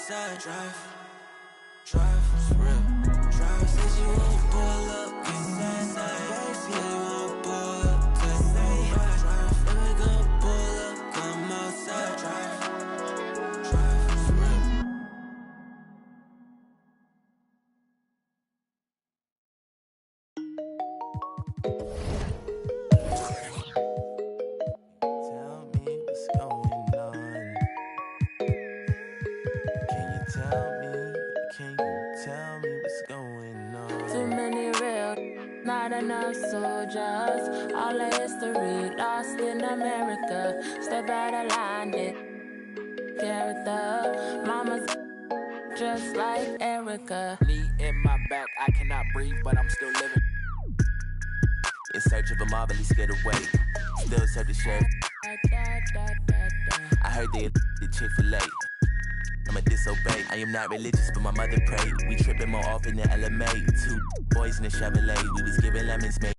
outside, drive, it's real. Drive, says you won't pull up, inside, say you won't pull up, tonight. Drive, if we gon' pull up, come outside, drive, it's real. Tell me what's going on. Can you tell me what's going on? Too many real, not enough soldiers. All the history lost in America. Step out of line, it character. Mama's just like Erica. Knee in my back, I cannot breathe, but I'm still living. In search of a marvelous getaway. Still serve the sheriff. I heard they the Chick-fil-A. I'ma disobey. I am not religious, but my mother prayed. We tripping more often than LMA. 2 boys in a Chevrolet. We was giving lemons, made.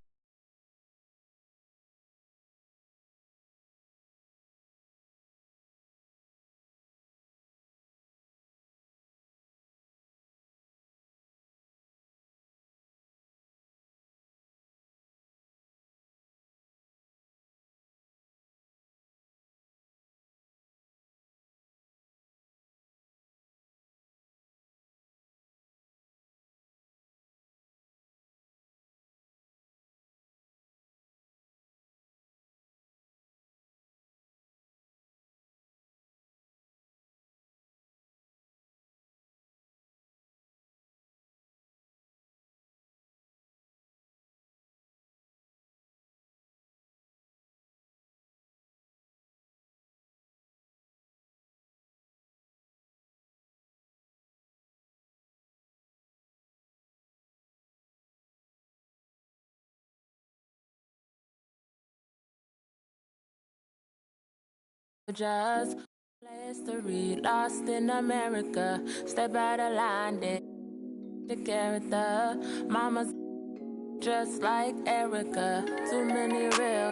Just history lost in America. Step out of line, it the character. Mama's just like Erica. Too many real,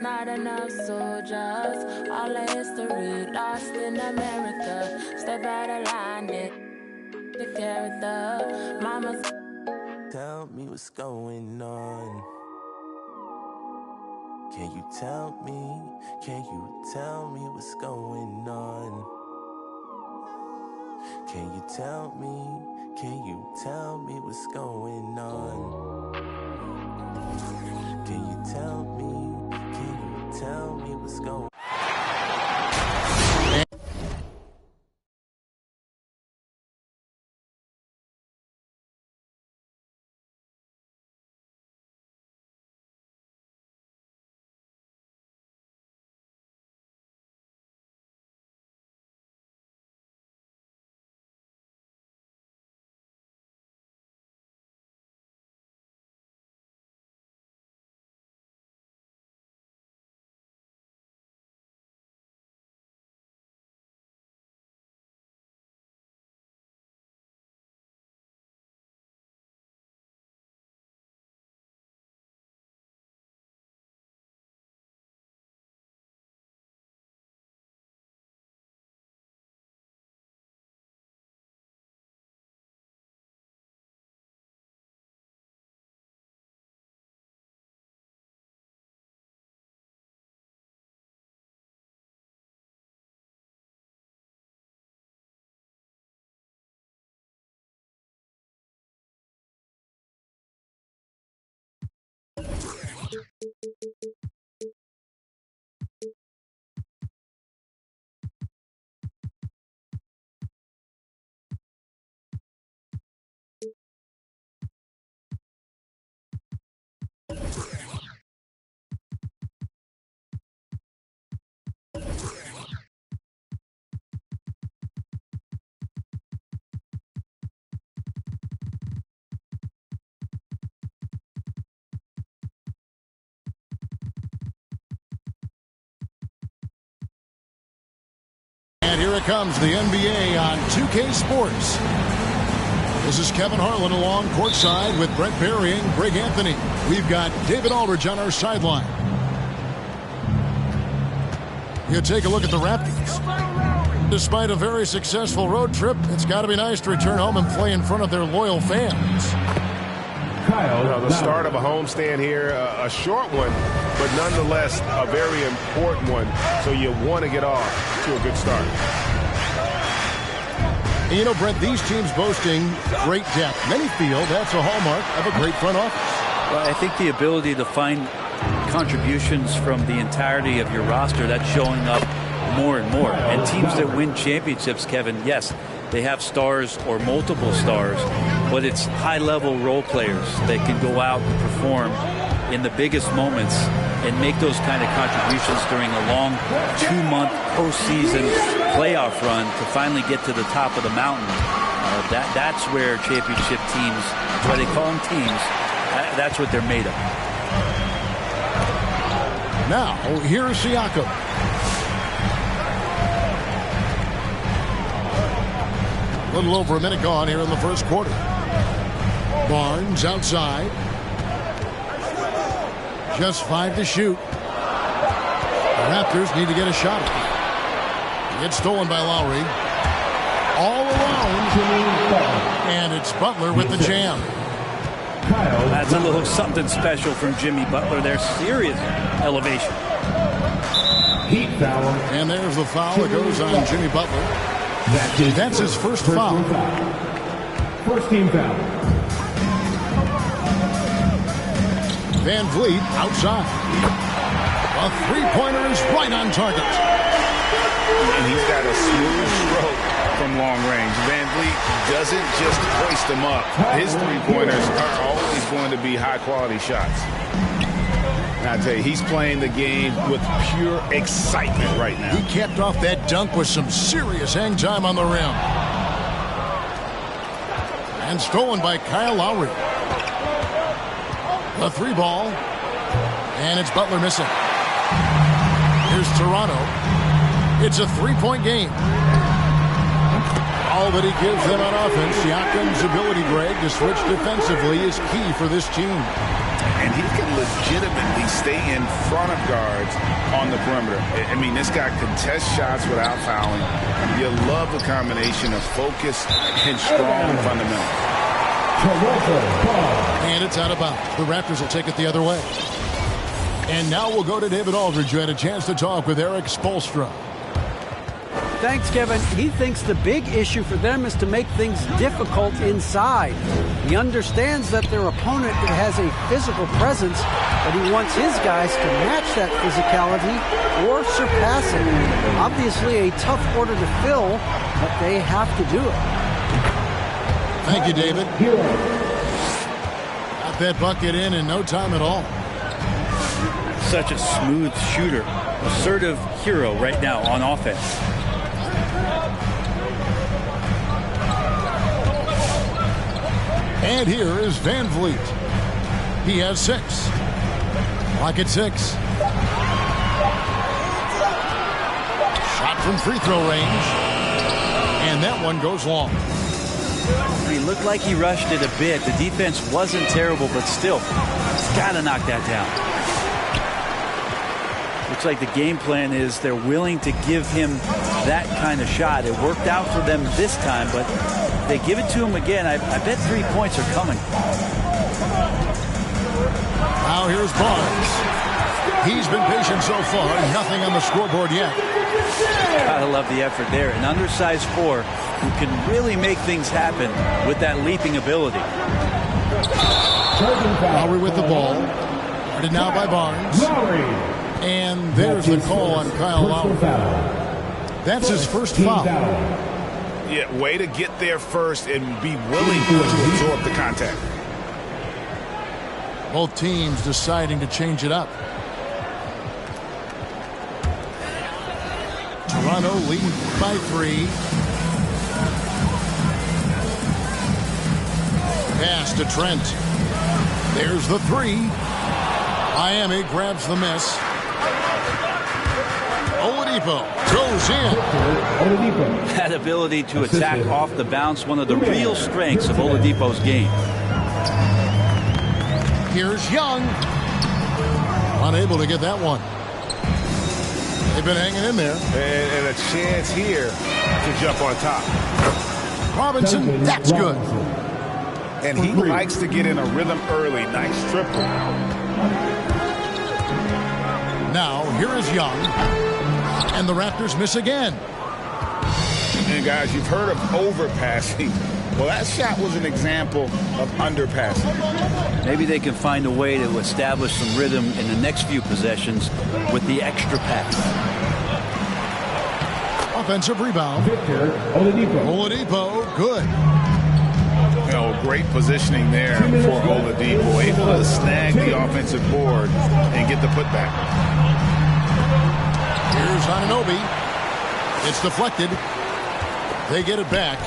not enough soldiers. All the history lost in America. Step out of line, it the character. Mama's. Tell me what's going on. Can you tell me what's going on? Can you tell me what's going on? Can you tell me what's going on? And here it comes, the NBA on 2K Sports. This is Kevin Harlan along courtside with Brent Barry and Greg Anthony. We've got David Aldridge on our sideline. You take a look at the Raptors. despite a very successful road trip, it's got to be nice to return home and play in front of their loyal fans. The start of a homestand here, a short one, but nonetheless a very important one. So you want to get off to a good start. And you know, Brent, these teams boasting great depth. Many feel that's a hallmark of a great front office. Well, I think the ability to find contributions from the entirety of your roster, that's showing up more and more. And teams that win championships, Kevin, yes, they have stars or multiple stars, but it's high-level role players that can go out and perform in the biggest moments and make those kind of contributions during a long 2-month postseason playoff run to finally get to the top of the mountain. That's where championship teams, that's why they call them teams, that's what they're made of. Now, here's Siakam. A little over a minute gone here in the first quarter. Barnes outside. Just 5 to shoot. The Raptors need to get a shot. It gets stolen by Lowry. All alone. And it's Butler with the jam. That's a little something special from Jimmy Butler. There's serious elevation. And there's the foul that goes on Jimmy Butler. That's his first foul. First team foul. Van Vliet outside. A three-pointer is right on target. And he's got a smooth stroke from long range. Van Vliet doesn't just hoist them up. His three-pointers are always going to be high-quality shots. I tell you, he's playing the game with pure excitement right now. He capped off that dunk with some serious hang time on the rim. And stolen by Kyle Lowry. The 3-ball. And it's Butler missing. Here's Toronto. It's a 3-point game. All that he gives them on offense, Siakam's ability, Greg, to switch defensively is key for this team. And he can legitimately stay in front of guards on the perimeter. I mean, this guy contests shots without fouling. You love the combination of focus and strong fundamentals. And it's out of bounds. The Raptors will take it the other way. And now we'll go to David Aldridge, who had a chance to talk with Eric Spoelstra. Thanks, Kevin. He thinks the big issue for them is to make things difficult inside. He understands that their opponent has a physical presence, but he wants his guys to match that physicality or surpass it. Obviously a tough order to fill, but they have to do it. Thank you, David. Got that bucket in no time at all. Such a smooth shooter. Assertive hero right now on offense. And here is Van Vliet. He has 6. Clock at 6. Shot from free throw range. And that one goes long. He looked like he rushed it a bit. The defense wasn't terrible, but still, he's got to knock that down. Looks like the game plan is they're willing to give him that kind of shot. It worked out for them this time, but if they give it to him again, I bet 3 points are coming. Now here's Barnes. He's been patient so far. Nothing on the scoreboard yet. Gotta love the effort there. An undersized 4 who can really make things happen with that leaping ability. Lowry with the ball. Guarded now by Barnes. And there's the call on Kyle Lowry. That's his first foul. Yeah, way to get there first and be willing to absorb the contact. Both teams deciding to change it up. Toronto leading by 3. Pass to Trent. There's the 3. Miami grabs the miss. Oladipo goes in. That ability to attack off the bounce, one of the real strengths of Oladipo's game. Here's Young. Unable to get that one. They've been hanging in there. And a chance here to jump on top. Robinson, that's good. And he likes to get in a rhythm early. Nice triple. Now, here is Young. And the Raptors miss again. And guys, you've heard of overpassing. Well, that shot was an example of underpassing. Maybe they can find a way to establish some rhythm in the next few possessions with the extra pass. Offensive rebound. Victor Oladipo. Oladipo, good. Great positioning there for Oladipo. Able to snag the offensive board and get the putback. Here's Anunoby. It's deflected. They get it back.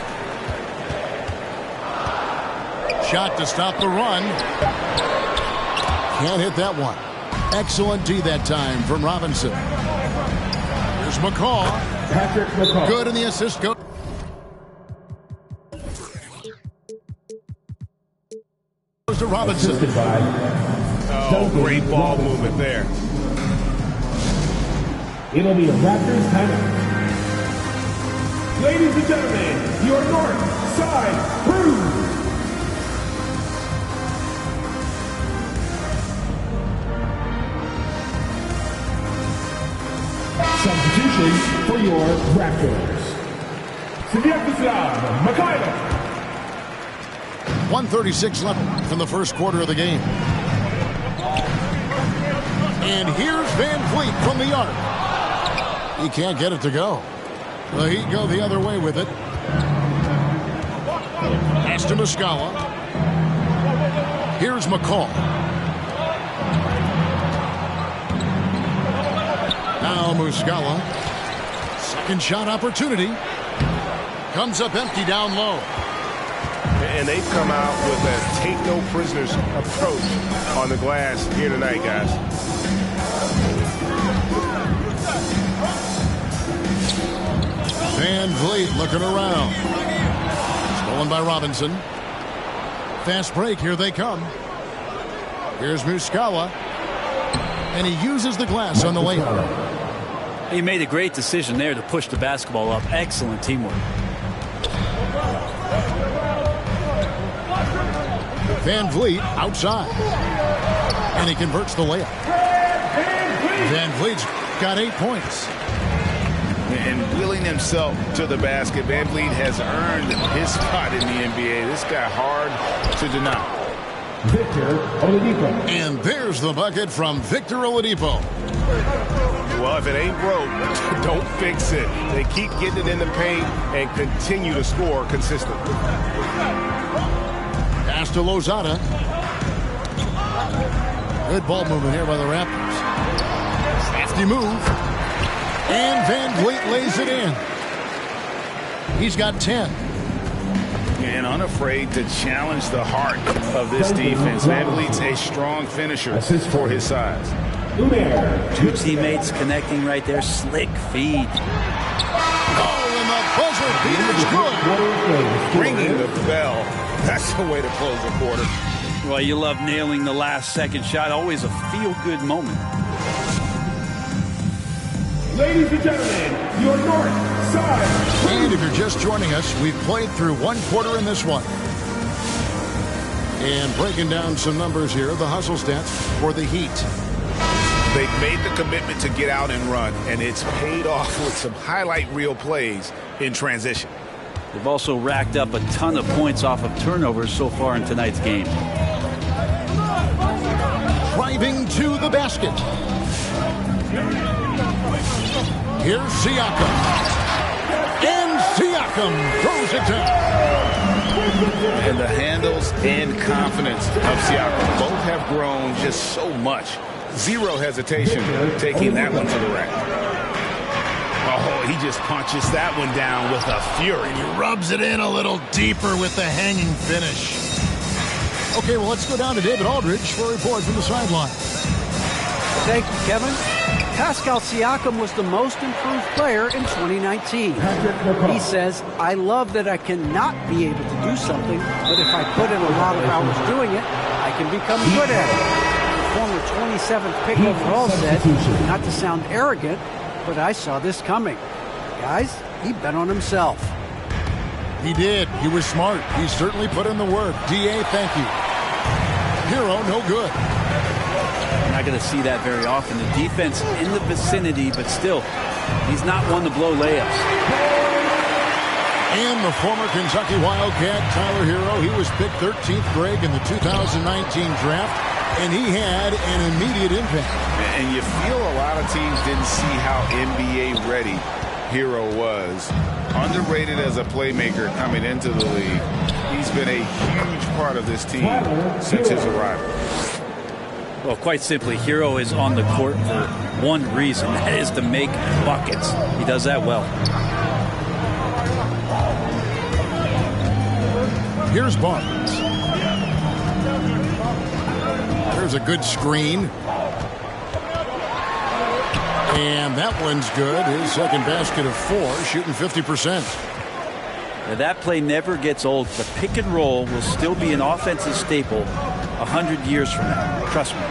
Shot to stop the run. Can't hit that one. Excellent D that time from Robinson. Here's McCaw. Patrick McCaw. Good in the assist. Go. Goes to Robinson. Assisted by Duncan. Great ball movement there. It'll be a Raptors timeout. Ladies and gentlemen, your North Side Crew. Substitution for your Raptors. Sviatoslav Mikhailov. 1:36 left from the first quarter of the game. And here's Van Vliet from the arc. He can't get it to go. Well, he'd go the other way with it. Pass to Muscala. Here's McCall. Now Muscala. Second shot opportunity. Comes up empty down low. And they've come out with a take no prisoners approach on the glass here tonight, guys. Van Vliet looking around. Stolen by Robinson. Fast break, here they come. Here's Muscala. And he uses the glass on the layup. He made a great decision there to push the basketball up. Excellent teamwork. Van Vliet outside. And he converts the layup. Van Vliet's got 8 points. And wheeling himself to the basket, Van Vliet has earned his spot in the NBA. This guy hard to deny. Victor Oladipo. And there's the bucket from Victor Oladipo. Well, if it ain't broke, don't fix it. They keep getting it in the paint and continue to score consistently. Pass to Lozada. Good ball movement here by the Raptors. Safety move. And Van Vliet lays it in. He's got 10. And unafraid to challenge the heart of this defense. Van Vliet's a strong finisher for his size. Two teammates connecting right there. Slick feed. Oh, and the buzzer beater is good. Ringing the bell. That's the way to close the quarter. Well, you love nailing the last second shot. Always a feel-good moment. Ladies and gentlemen, your North Side. And if you're just joining us, we've played through one quarter in this one. And breaking down some numbers here, the hustle stats for the Heat. They've made the commitment to get out and run, and it's paid off with some highlight reel plays in transition. They've also racked up a ton of points off of turnovers so far in tonight's game. Driving to the basket. Here's Siakam. And Siakam throws it down. And the handles and confidence of Siakam both have grown just so much. Zero hesitation taking that one to the rack. Oh, he just punches that one down with a fury. He rubs it in a little deeper with the hanging finish. Okay, well, let's go down to David Aldridge for a report from the sideline. Thank you, Kevin. Pascal Siakam was the most improved player in 2019. He says, I love that I cannot be able to do something, but if I put in a lot of hours doing it, I can become good at it. The former 27th pick overall said, not to sound arrogant, but I saw this coming. Guys, he bet on himself. He did. He was smart. He certainly put in the work. DA, thank you. Hero, no good. You're not going to see that very often. The defense in the vicinity, but still, he's not one to blow layups. And the former Kentucky Wildcat, Tyler Hero, he was picked 13th, Greg, in the 2019 draft, and he had an immediate impact. And you feel a lot of teams didn't see how NBA ready Hero was. Underrated as a playmaker coming into the league. He's been a huge part of this team since his arrival. Well, quite simply, Hero is on the court for one reason. That is to make buckets. He does that well. Here's Barnes. There's a good screen. And that one's good. His second basket of 4, shooting 50%. Now, that play never gets old. The pick and roll will still be an offensive staple 100 years from now. Trust me.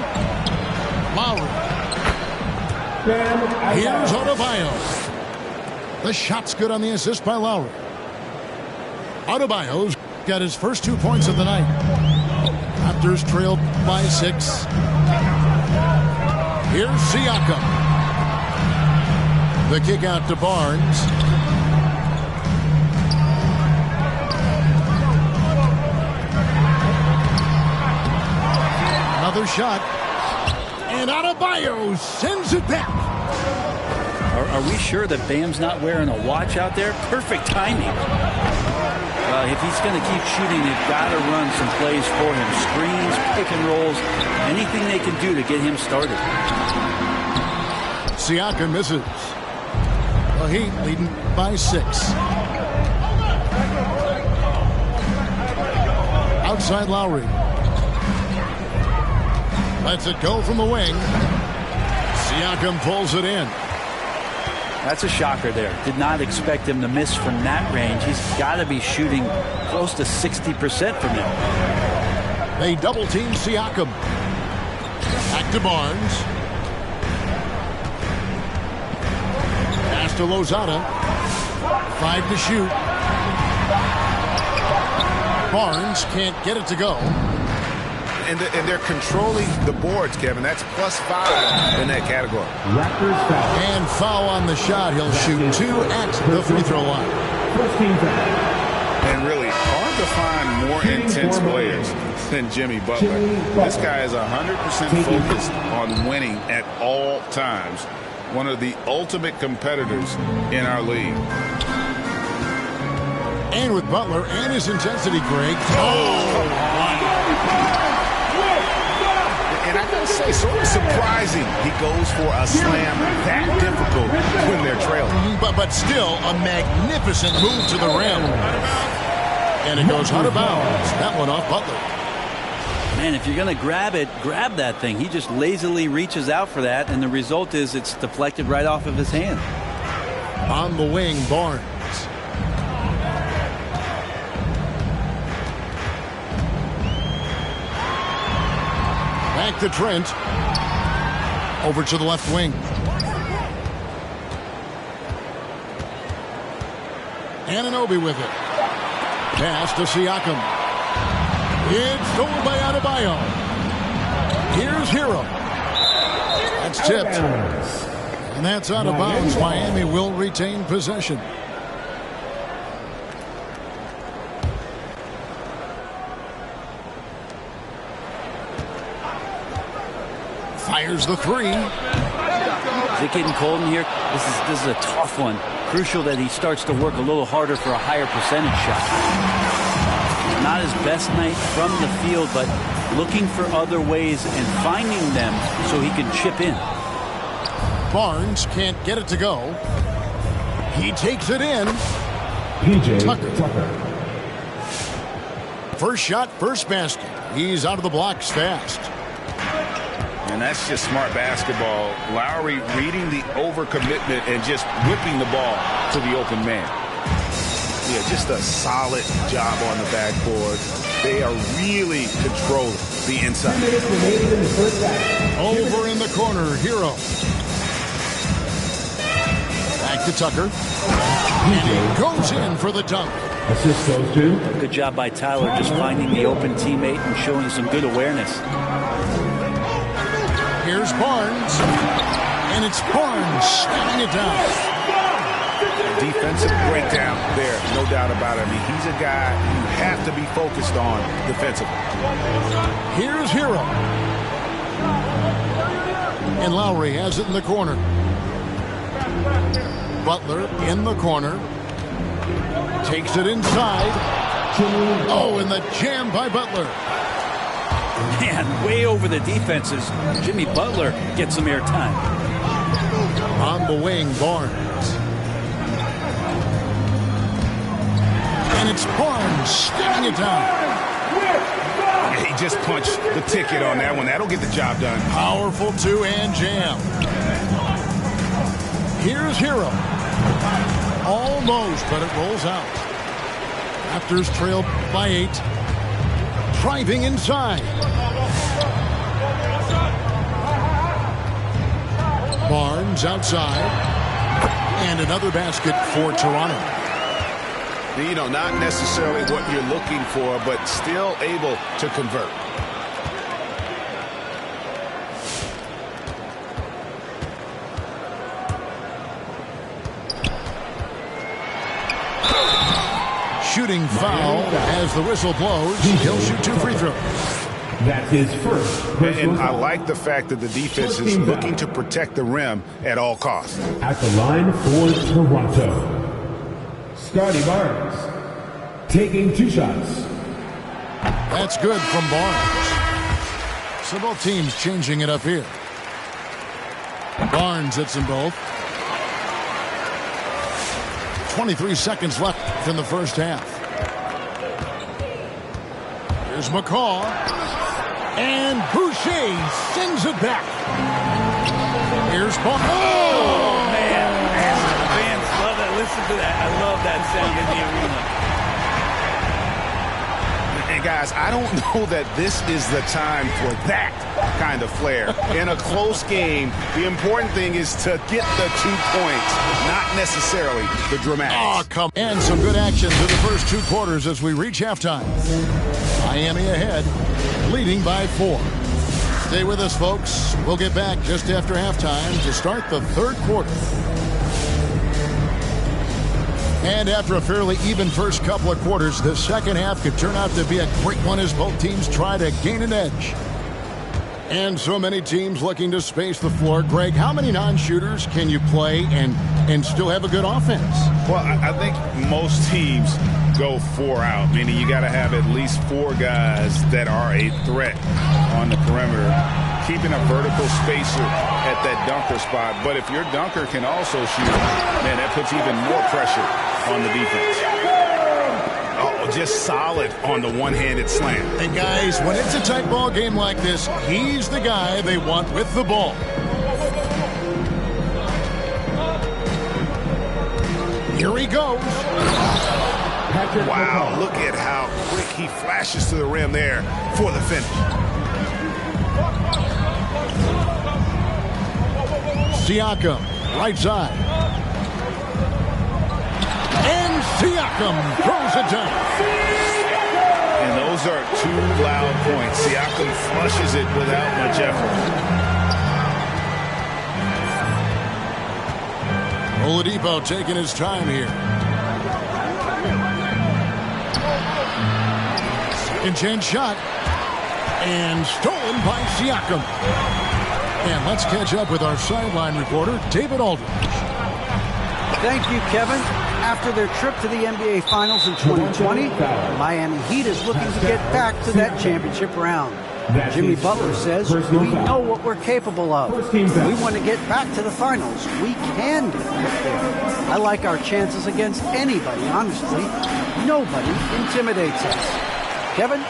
Lowry. Here's Adebayo. The shot's good on the assist by Lowry. Adebayo's got his first 2 points of the night. Raptors trailed by 6. Here's Siakam. The kick out to Barnes. Another shot. And Adebayo sends it back. Are we sure that Bam's not wearing a watch out there? Perfect timing. If he's going to keep shooting, they've got to run some plays for him. Screens, pick and rolls, anything they can do to get him started. Siakam misses. The Heat leading by 6. Outside Lowry. Lets it go from the wing. Siakam pulls it in. That's a shocker there. Did not expect him to miss from that range. He's got to be shooting close to 60% from there. They double team Siakam. Back to Barnes. Pass to Lozada. 5 to shoot. Barnes can't get it to go. And they're controlling the boards, Kevin. That's +5 in that category. And foul on the shot. He'll shoot 2 at the free throw line. And really hard to find more intense players than Jimmy Butler. This guy is 100% focused on winning at all times. One of the ultimate competitors in our league. And with Butler and his intensity, Greg. And I gotta say, sort of surprising he goes for a slam that difficult when they're trailing. But still a magnificent move to the rim. And it goes out of bounds. That one off Butler. Man, if you're going to grab it, grab that thing. He just lazily reaches out for that, and the result is it's deflected right off of his hand. On the wing, Barnes. Back to Trent. Over to the left wing. Anunoby with it. Pass to Siakam. It's stolen by Adebayo. Here's Hero. That's tipped. And that's out of bounds. Miami will retain possession. Fires the 3. Is it getting cold in here? This is a tough one. Crucial that he starts to work a little harder for a higher percentage shot. Not his best night from the field, but looking for other ways and finding them so he can chip in. Barnes can't get it to go. He takes it in. Tucker. First shot, first basket. He's out of the blocks fast. And that's just smart basketball. Lowry reading the overcommitment and just whipping the ball to the open man. Yeah, just a solid job on the backboard. They are really controlling the inside. Over in the corner, Hero. Back to Tucker. And he goes in for the dunk. Assist goes to. Good job by Tyler just finding the open teammate and showing some good awareness. Here's Barnes. And it's Barnes slamming it down. Defensive breakdown there, no doubt about it. I mean, he's a guy you have to be focused on defensively. Here's Hero. And Lowry has it in the corner. Butler in the corner. Takes it inside. Oh, and the jam by Butler. Man, way over the defenses. Jimmy Butler gets some airtime. On the wing, Barnes. And it's Barnes stemming it down. Yeah, he just punched the ticket on that one. That'll get the job done. Powerful two-hand jam. Here's Hero. Almost, but it rolls out. Raptors trail by 8. Driving inside. Barnes outside. And another basket for Toronto. You know, not necessarily what you're looking for, but still able to convert. Shooting foul as the whistle blows. He'll shoot 2 free throws. That's his first. And I like the fact that the defense is looking to protect the rim at all costs. At the line for Toronto, Scotty Barnes taking 2 shots. That's good from Barnes. So both teams changing it up here. Barnes hits them both. 23 seconds left in the first half. Here's McCaw. And Boucher sends it back. Here's Barnes. Oh, man. Fans love that. Listen to that. I love that sound in the arena. And guys, I don't know that this is the time for that kind of flair. In a close game, the important thing is to get the 2 points, not necessarily the dramatics. Oh, come. And some good action to the first 2 quarters as we reach halftime. Miami ahead, leading by 4. Stay with us, folks. We'll get back just after halftime to start the third quarter. And after a fairly even first couple of quarters, the second half could turn out to be a great one as both teams try to gain an edge. And so many teams looking to space the floor. Greg, how many non-shooters can you play and still have a good offense? Well, I think most teams go 4 out, meaning you got to have at least 4 guys that are a threat on the perimeter, keeping a vertical spacer at that dunker spot. But if your dunker can also shoot, man, that puts even more pressure on the defense. Oh, just solid on the one-handed slam. And guys, when it's a tight ball game like this, he's the guy they want with the ball. Here he goes. Wow, look at how quick he flashes to the rim there for the finish. Siakam, right side. And Siakam throws it down. And those are 2 loud points. Siakam flushes it without much effort. Oladipo taking his time here. Second chance shot. And stolen by Siakam. And let's catch up with our sideline reporter, David Aldridge. Thank you, Kevin. After their trip to the NBA Finals in 2020, Miami Heat is looking to get back to that championship round. Jimmy Butler says, we know what we're capable of. We want to get back to the finals. We can get back there. I like our chances against anybody, honestly. Nobody intimidates us. Kevin?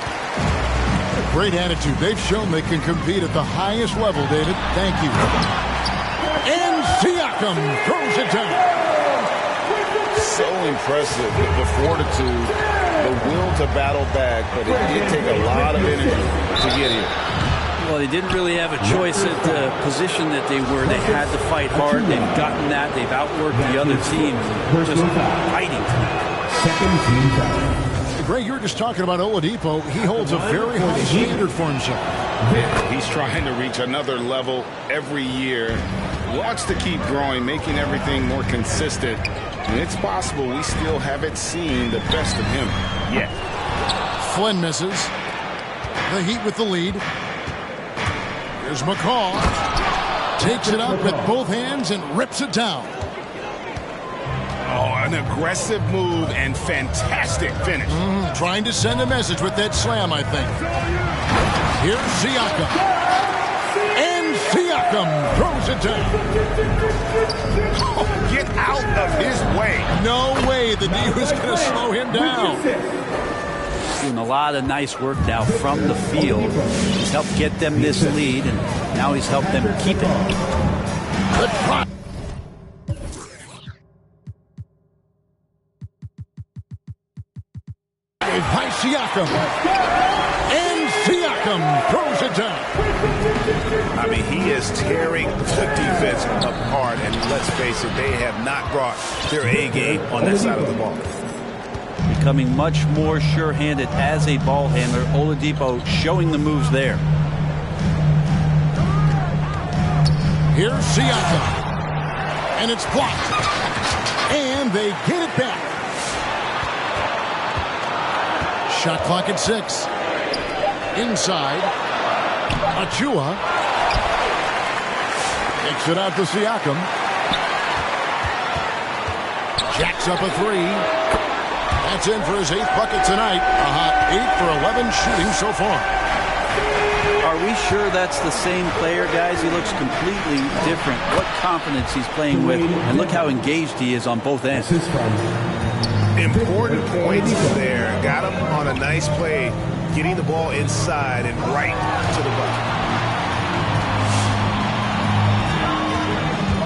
Great attitude. They've shown they can compete at the highest level, David. Thank you. And Siakam throws it down. So impressive, the fortitude, the will to battle back, but it did take a lot of energy to get here. Well, they didn't really have a choice at the position that they were. They had to fight hard. They've gotten that. They've outworked the other teams. Just fighting. Second team foul. Greg, you were just talking about Oladipo. He holds a very high standard for himself. He's trying to reach another level every year. Wants to keep growing, making everything more consistent. And it's possible we still haven't seen the best of him yet. Flynn misses. The Heat with the lead. Here's McCall. Takes it up with both hands and rips it down. Oh, an aggressive move and fantastic finish. Trying to send a message with that slam, I think. Here's Siakam. And Siakam throws it down. Oh, get out of his way. No way the D was going to slow him down. Doing a lot of nice work now from the field. He's helped get them this lead, and now he's helped them keep it. Good try. By Siakam. And Siakam throws it down. I mean, he is tearing the defense apart, and let's face it, they have not brought their A game on that side of the ball. Becoming much more sure-handed as a ball handler. Oladipo showing the moves there. Here's Siakam. And it's blocked. And they get it back. Shot clock at 6. Inside. Achua. Takes it out to Siakam. Jacks up a 3. That's in for his 8th bucket tonight. A hot 8 for 11 shooting so far. Are we sure that's the same player, guys? He looks completely different. What confidence he's playing with, and look how engaged he is on both ends. Important points there. Got him on a nice play, getting the ball inside and right to the bucket.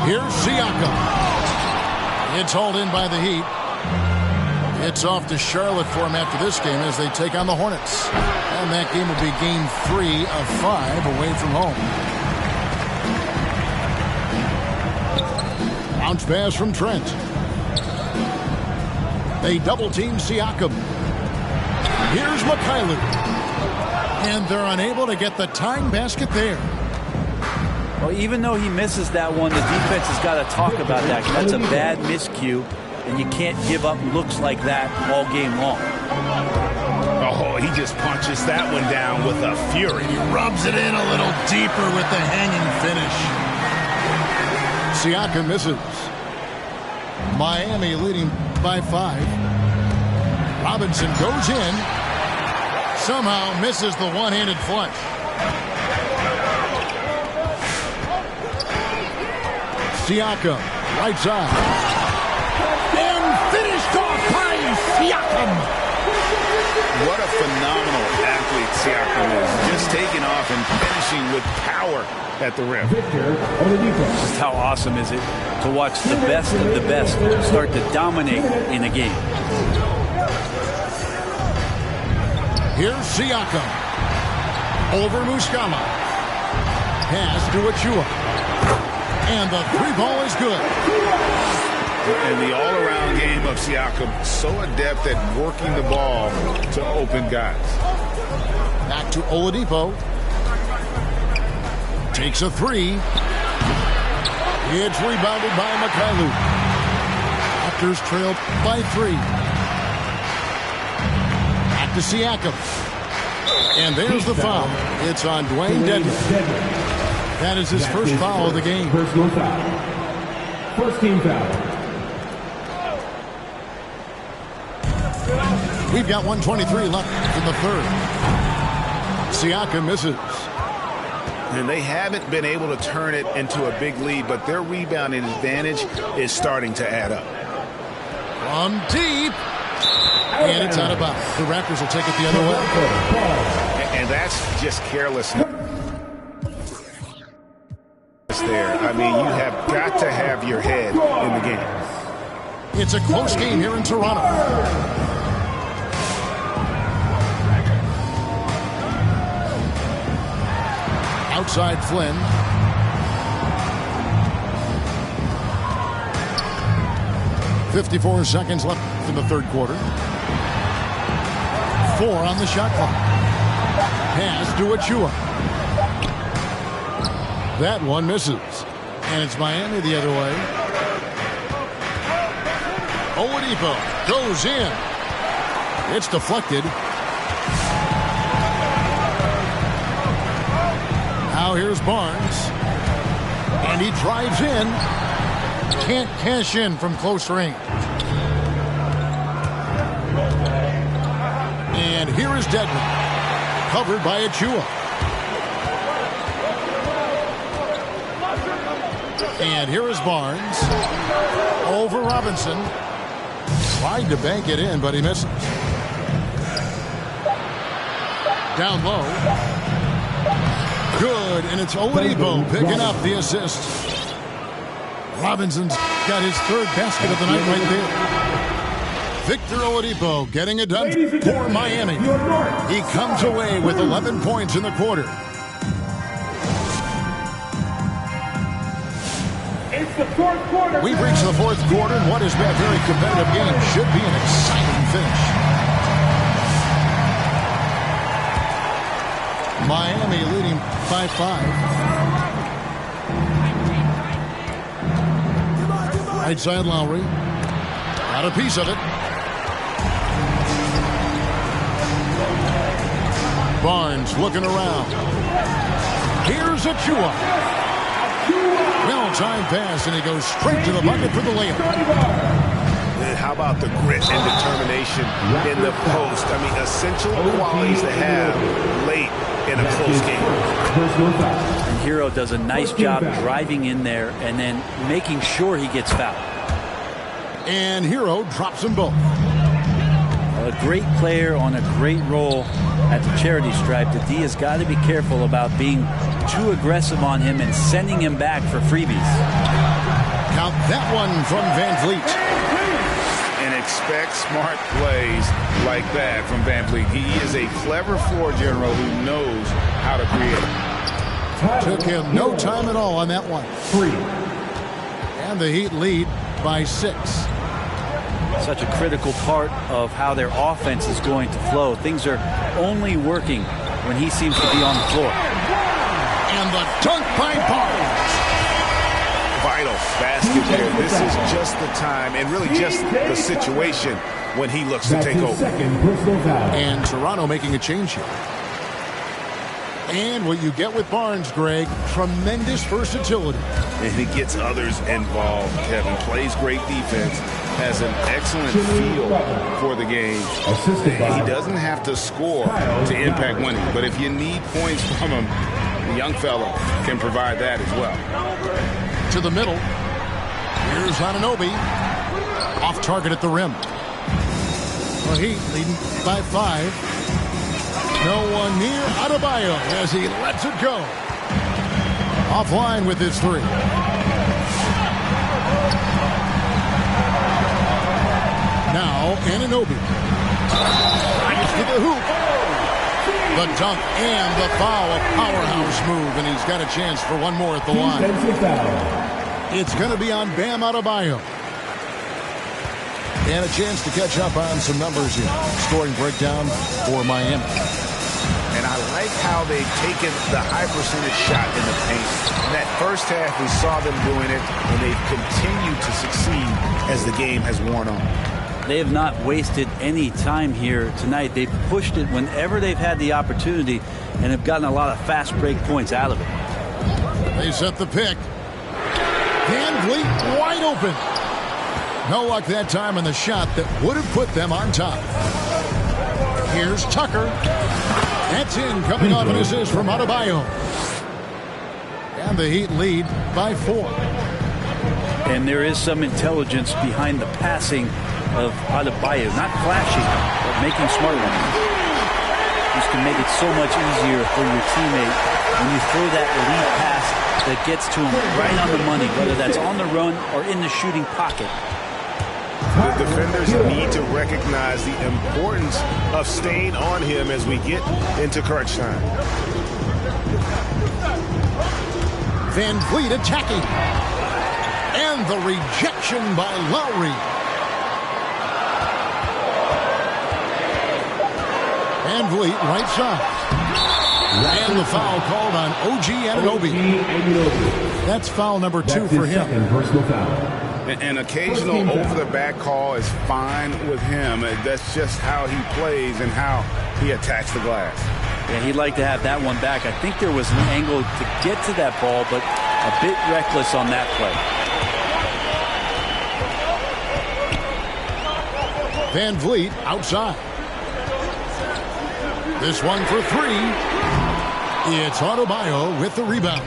Here's Siakam. It's hauled in by the Heat. It's off to Charlotte for him after this game as they take on the Hornets. And that game will be game 3 of 5 away from home. Bounce pass from Trent. They double-team Siakam. Here's Mikhailuk. And they're unable to get the tying basket there. Well, even though he misses that one, the defense has got to talk about that. That's a bad miscue, and you can't give up looks like that all game long. Oh, he just punches that one down with a fury. He rubs it in a little deeper with the hanging finish. Siakam misses. Miami leading by 5. Robinson goes in. Somehow misses the one-handed flush. Siakam, right side. And finished off by Siakam. What a phenomenal athlete Siakam is. Just taking off and finishing with power at the rim. Just how awesome is it to watch the best of the best start to dominate in a game. Here's Siakam. Over Muscala. Pass to Achua. And the 3 ball is good. And the all-around game of Siakam, so adept at working the ball to open guys. Back to Oladipo. Takes a 3. It's rebounded by Mikhailuk. Raptors trail by 3. Back to Siakam. And there's the foul. It's on Dwayne Dedmon. That is his first foul of the game. Personal foul. First team foul. We've got 1:23 left in the third. Siakam misses. And they haven't been able to turn it into a big lead, but their rebounding advantage is starting to add up. From deep. And it's out of bounds. The Raptors will take it the other way. And that's just carelessness there. I mean, you have got to have your head in the game. It's a close game here in Toronto. Outside Flynn. "54 seconds left in the third quarter. 4 on the shot clock. Pass to Achua. That one misses. And it's Miami the other way. Oladipo goes in. It's deflected. Now here's Barnes. And he drives in. Can't cash in from close range. And here is Dedmon. Covered by Achua. And here is Barnes. Over Robinson. Tried to bank it in, but he misses. Down low. Good, and it's Oladipo picking up the assist. Robinson's got his third basket of the night right there. Victor Oladipo getting it done for Miami. He comes away with 11 points in the quarter. It's the fourth quarter. We've reached the fourth quarter, and what has been a very competitive game should be an exciting finish. Miami leading by 5. Right side Lowry. Got a piece of it. Barnes looking around. Here's Achua. Well-timed pass, and he goes straight to the bucket for the layup. And how about the grit and determination in the post? I mean, essential qualities to have late in a close game. And Hero does a nice job driving in there and then making sure he gets fouled. And Hero drops them both. A great player on a great role at the charity stripe. The D has got to be careful about being too aggressive on him and sending him back for freebies. Count that one from Van Vliet. And expect smart plays like that from Van Vliet. He is a clever floor general who knows how to create. Took him no time at all on that one. 3. And the Heat lead by 6. Such a critical part of how their offense is going to flow. Things are only working when he seems to be on the floor. And the dunk by Barnes. Vital basket there. This is just the time and really just the situation when he looks to take over. And Toronto making a change here. And what you get with Barnes, Greg, tremendous versatility. And he gets others involved. Kevin plays great defense, has an excellent feel for the game. He doesn't have to score to impact winning, but if you need points from him, the young fella can provide that as well. To the middle. Here's Anunoby. Off target at the rim. The Heat leading by 5. No one near Adebayo as he lets it go. Offline with his 3. Now Anunoby. Drives to the hoop. The dunk and the foul. A powerhouse move, and he's got a chance for one more at the line. It's going to be on Bam Adebayo. And a chance to catch up on some numbers here. Scoring breakdown for Miami. And I like how they've taken the high percentage shot in the paint. In that first half, we saw them doing it, and they've continued to succeed as the game has worn on. They have not wasted any time here tonight. They've pushed it whenever they've had the opportunity and have gotten a lot of fast break points out of it. They set the pick. Van Vliet wide open. No luck that time on the shot that would have put them on top. Here's Tucker. That's in, coming off an assist from Adebayo. And the Heat lead by 4. And there is some intelligence behind the passing of Adebayo. Not flashy, but making smart ones. This can make it so much easier for your teammate when you throw that lead pass that gets to him right on the money, whether that's on the run or in the shooting pocket. The defenders need to recognize the importance of staying on him as we get into crunch time. Van Vliet attacking. And the rejection by Lowry. Van Vliet right side. And the foul called on OG Anunoby. That's foul number 2 for him. Personal foul. An occasional over-the-back call is fine with him. That's just how he plays and how he attacks the glass. Yeah, he'd like to have that one back. I think there was an angle to get to that ball, but a bit reckless on that play. Van Vliet outside. This one for 3. It's Adebayo with the rebound.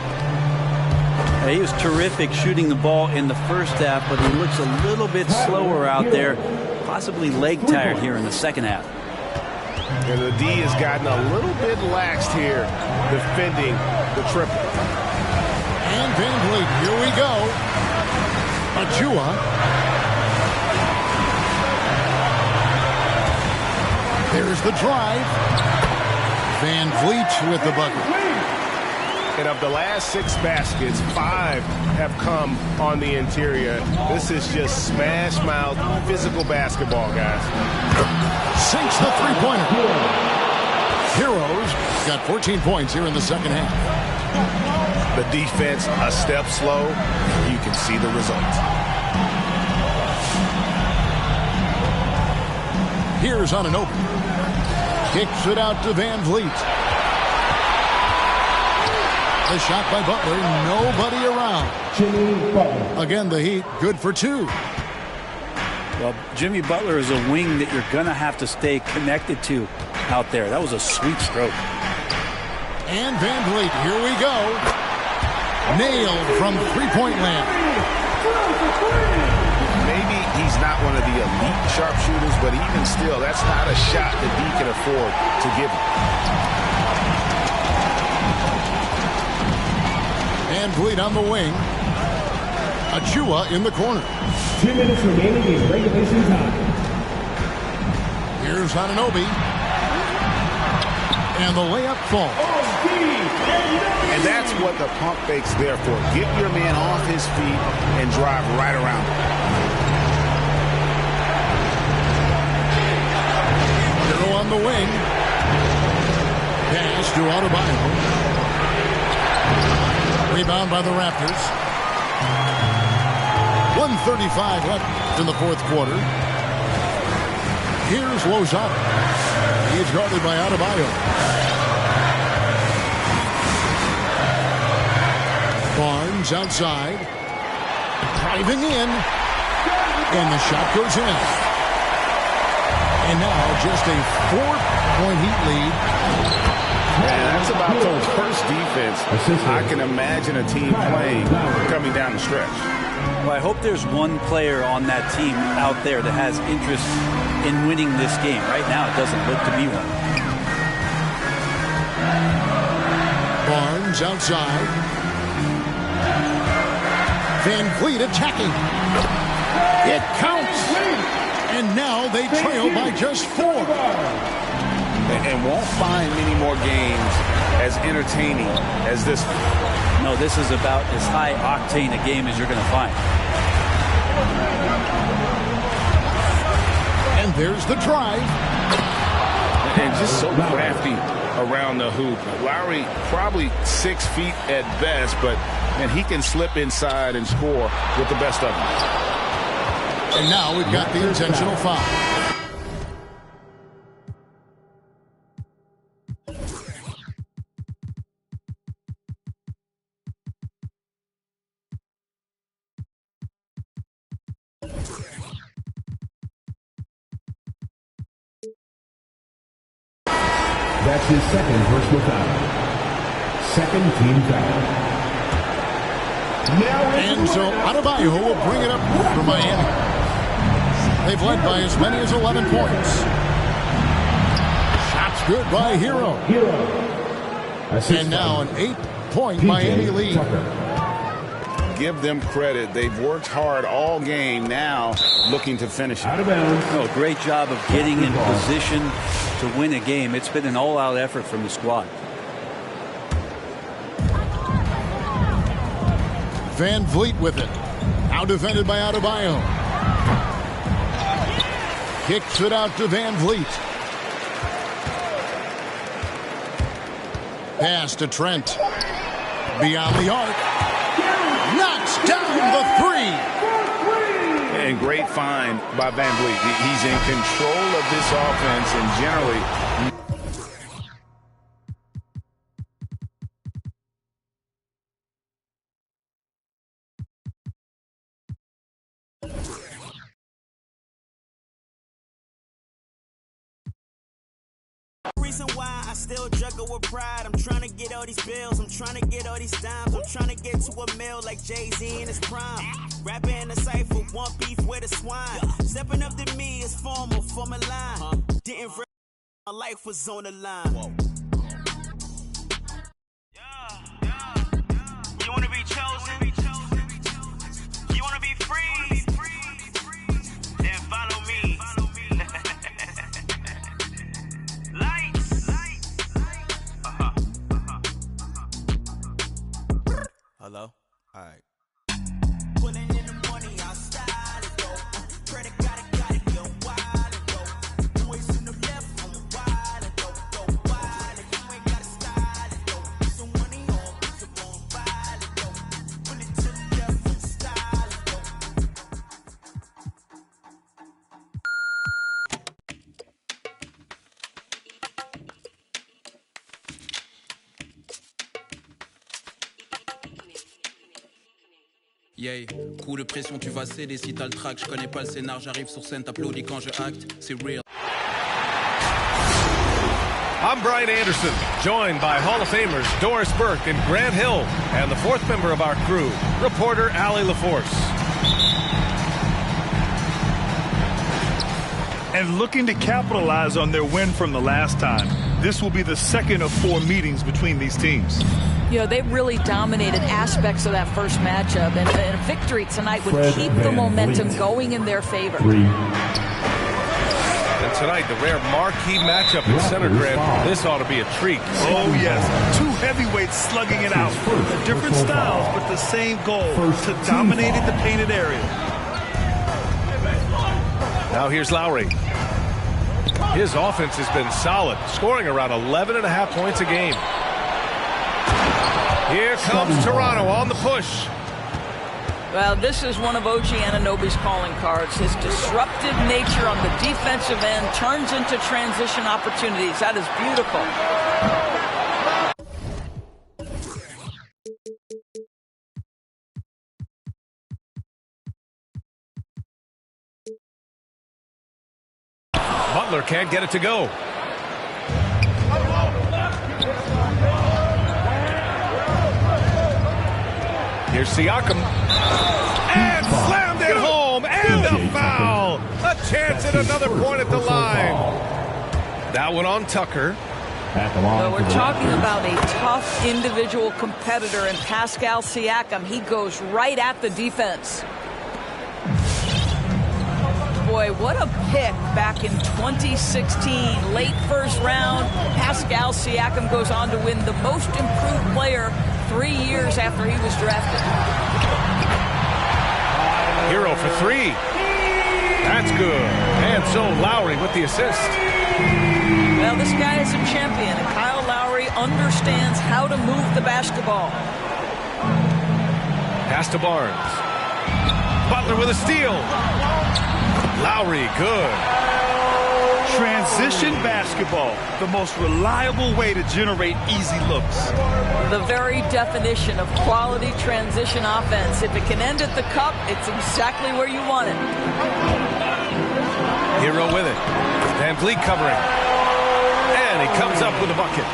He was terrific shooting the ball in the first half, but he looks a little bit slower out there, possibly leg tired here in the second half. And the D has gotten a little bit laxed here, defending the triple. And Van Vliet, here we go. Achua. There's the drive. Van Vliet with the bucket. And of the last 6 baskets, 5 have come on the interior. This is just smash mouth physical basketball, guys. Sinks the three-pointer. Heroes got 14 points here in the second half. The defense a step slow. You can see the result. Here's Anunoby. Kicks it out to Van Vliet. The shot by Butler. Nobody around. Jimmy Butler. Again, the Heat good for 2. Well, Jimmy Butler is a wing that you're going to have to stay connected to out there. That was a sweet stroke. And Van Vliet, here we go. Nailed from three-point land. Maybe he's not one of the elite sharpshooters, but even still, that's not a shot that he can afford to give him. Van Vliet on the wing. Achua in the corner. 2 minutes remaining in regulation time. Here's Anunoby. And the layup falls. And that's what the pump fake's there for. Get your man off his feet and drive right around him. Hero on the wing. Pass to Adebayo. Rebound by the Raptors. 1:35 left in the fourth quarter. Here's Lozada. He's guarded by Adebayo. Barnes outside. Driving in. And the shot goes in. And now just a 4-point Heat lead. Man, that's about the worst defense I can imagine a team playing coming down the stretch. Well, I hope there's one player on that team out there that has interest in winning this game. Right now, it doesn't look to be one. Barnes outside. Van Vliet attacking. It counts. And now they trail by just 4. And won't find many more games as entertaining as this one. No, this is about as high octane a game as you're going to find. And there's the drive. And just so crafty around the hoop. Lowry probably 6 feet at best, but man, he can slip inside and score with the best of them. And now we've got the intentional foul. That's his second personal foul. Second team foul. And so Adebayo will bring it up for Miami. They've led by as many as 11 points. Shots good by Hero. And now an 8-point Miami lead. Give them credit. They've worked hard all game, now looking to finish it. Out of bounds. No, great job of getting in position to win a game. It's been an all-out effort from the squad. Van Vliet with it. Now defended by Adebayo. Kicks it out to Van Vliet. Pass to Trent. Beyond the arc. Knocks down the three. And great find by Van Vliet. He's in control of this offense and generally... Reason why I still juggle with pride. I'm trying to get all these bills, I'm trying to get all these dimes, I'm trying to get to a mill like Jay-Z in his prime. Rapping in a cypher, want beef with a swine. Stepping up to me is formal, for my line. Didn't realize my life was on the line. You wanna be chosen? You wanna be free? Then follow me. Hello? Alright. Putting in the money, I'll style it, go. Credit got it, get wild and go. Boys in the left, I'm wild and go wild. And you ain't gotta style it, go. Some money on, some on wild and go. Put it to the left, I'm style it, go. Yeah, coup de pression, tu vas céder si t'as le track. Je connais pas le scénar, j'arrive sur scène, t'applaudis quand je acte, c'est real. I'm Brian Anderson, joined by Hall of Famers Doris Burke and Grant Hill, and the fourth member of our crew, reporter Allie LaForce. And looking to capitalize on their win from the last time. This will be the second of 4 meetings between these teams. You know, they really dominated aspects of that first matchup, and a victory tonight would keep the momentum going in their favor. And tonight, the rare marquee matchup in center, Grant. This ought to be a treat. Oh, yes. 2 heavyweights slugging it out. Different styles, but the same goal, to dominate in the painted area. Now here's Lowry. His offense has been solid, scoring around 11.5 points a game. Here comes Toronto on the push. Well, this is one of OG Anunoby's calling cards. His disruptive nature on the defensive end turns into transition opportunities. That is beautiful. Butler can't get it to go. Here's Siakam. And slammed it home. And a foul. A chance at another point at the line. That one on Tucker. Well, we're talking about a tough individual competitor in Pascal Siakam. He goes right at the defense. Boy, what a pick back in 2016. Late first round, Pascal Siakam goes on to win the most improved player 3 years after he was drafted. Hero for 3. That's good. And so Lowry with the assist. Well, this guy is a champion, and Kyle Lowry understands how to move the basketball. Pass to Barnes. Butler with a steal. Lowry, good. Transition basketball, the most reliable way to generate easy looks. The very definition of quality transition offense. If it can end at the cup, it's exactly where you want it. Hero with it. Van Vliet covering. And he comes up with a bucket.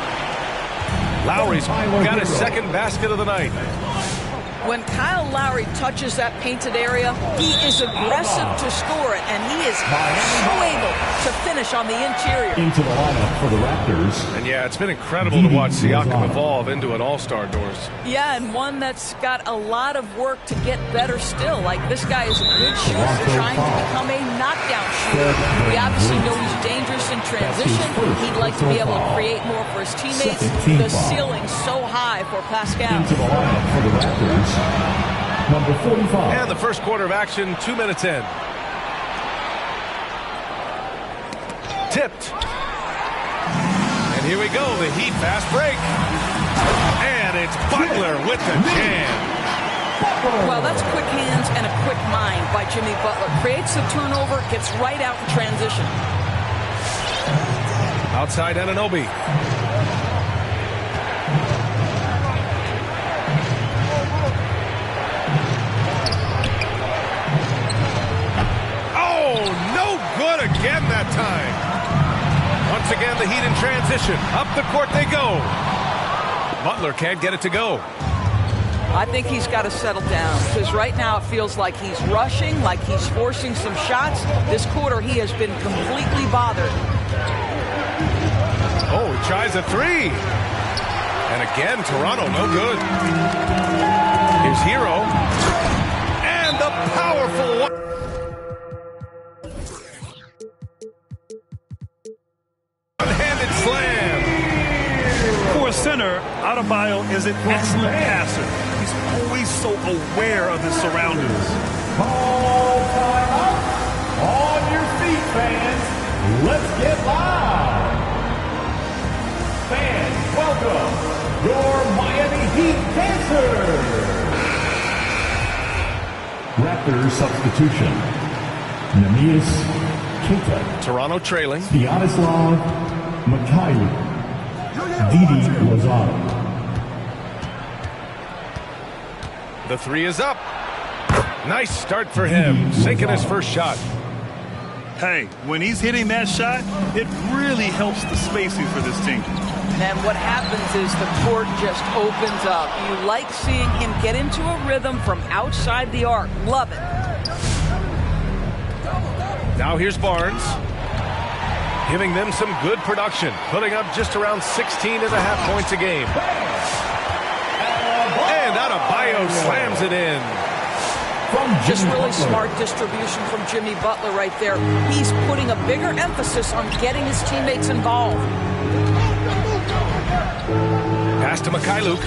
Lowry's got his second basket of the night. When Kyle Lowry touches that painted area, he is aggressive to score it, and he is so able to finish on the interior. Into the lineup for the Raptors. And yeah, it's been incredible to watch Siakam evolve into an all-star, Doris. Yeah, and one that's got a lot of work to get better still. Like, this guy is a good shooter trying to become a knockdown shooter. We obviously know he's dangerous in transition. He'd like to be able to create more for his teammates. The ceiling's so high for Pascal. Into the lineup for the Raptors. number 45. And the first quarter of action, 2 minutes in. Tipped. And here we go, the Heat fast break. And it's Butler with the jam. Well, that's quick hands and a quick mind by Jimmy Butler. Creates the turnover, gets right out in transition. Outside Anunoby. Oh, no good again that time. Once again, the Heat in transition. Up the court they go. Butler can't get it to go. I think he's got to settle down because right now it feels like he's rushing, like he's forcing some shots. This quarter he has been completely bothered. Oh, he tries a three. And again, Toronto, no good. Here's Hero. And the powerful one. One-handed slam. For a center, Adebayo is an excellent passer. He's always so aware of his surroundings. Ball time up. On your feet, fans. Let's get live. Fans, welcome your Miami Heat Dancers. Raptors substitution. Neemias Queta. Toronto trailing. Stanislav Mikhailuk. Didi Lozano. The three is up. Nice start for him. Sinking his first shot. Hey, when he's hitting that shot, it really helps the spacing for this team. And what happens is the court just opens up. You like seeing him get into a rhythm from outside the arc. Love it. Now here's Barnes. Giving them some good production. Putting up just around 16.5 points a game. And Adebayo slams it in. Just really smart distribution from Jimmy Butler right there. He's putting a bigger emphasis on getting his teammates involved. Pass to Mikhailuk.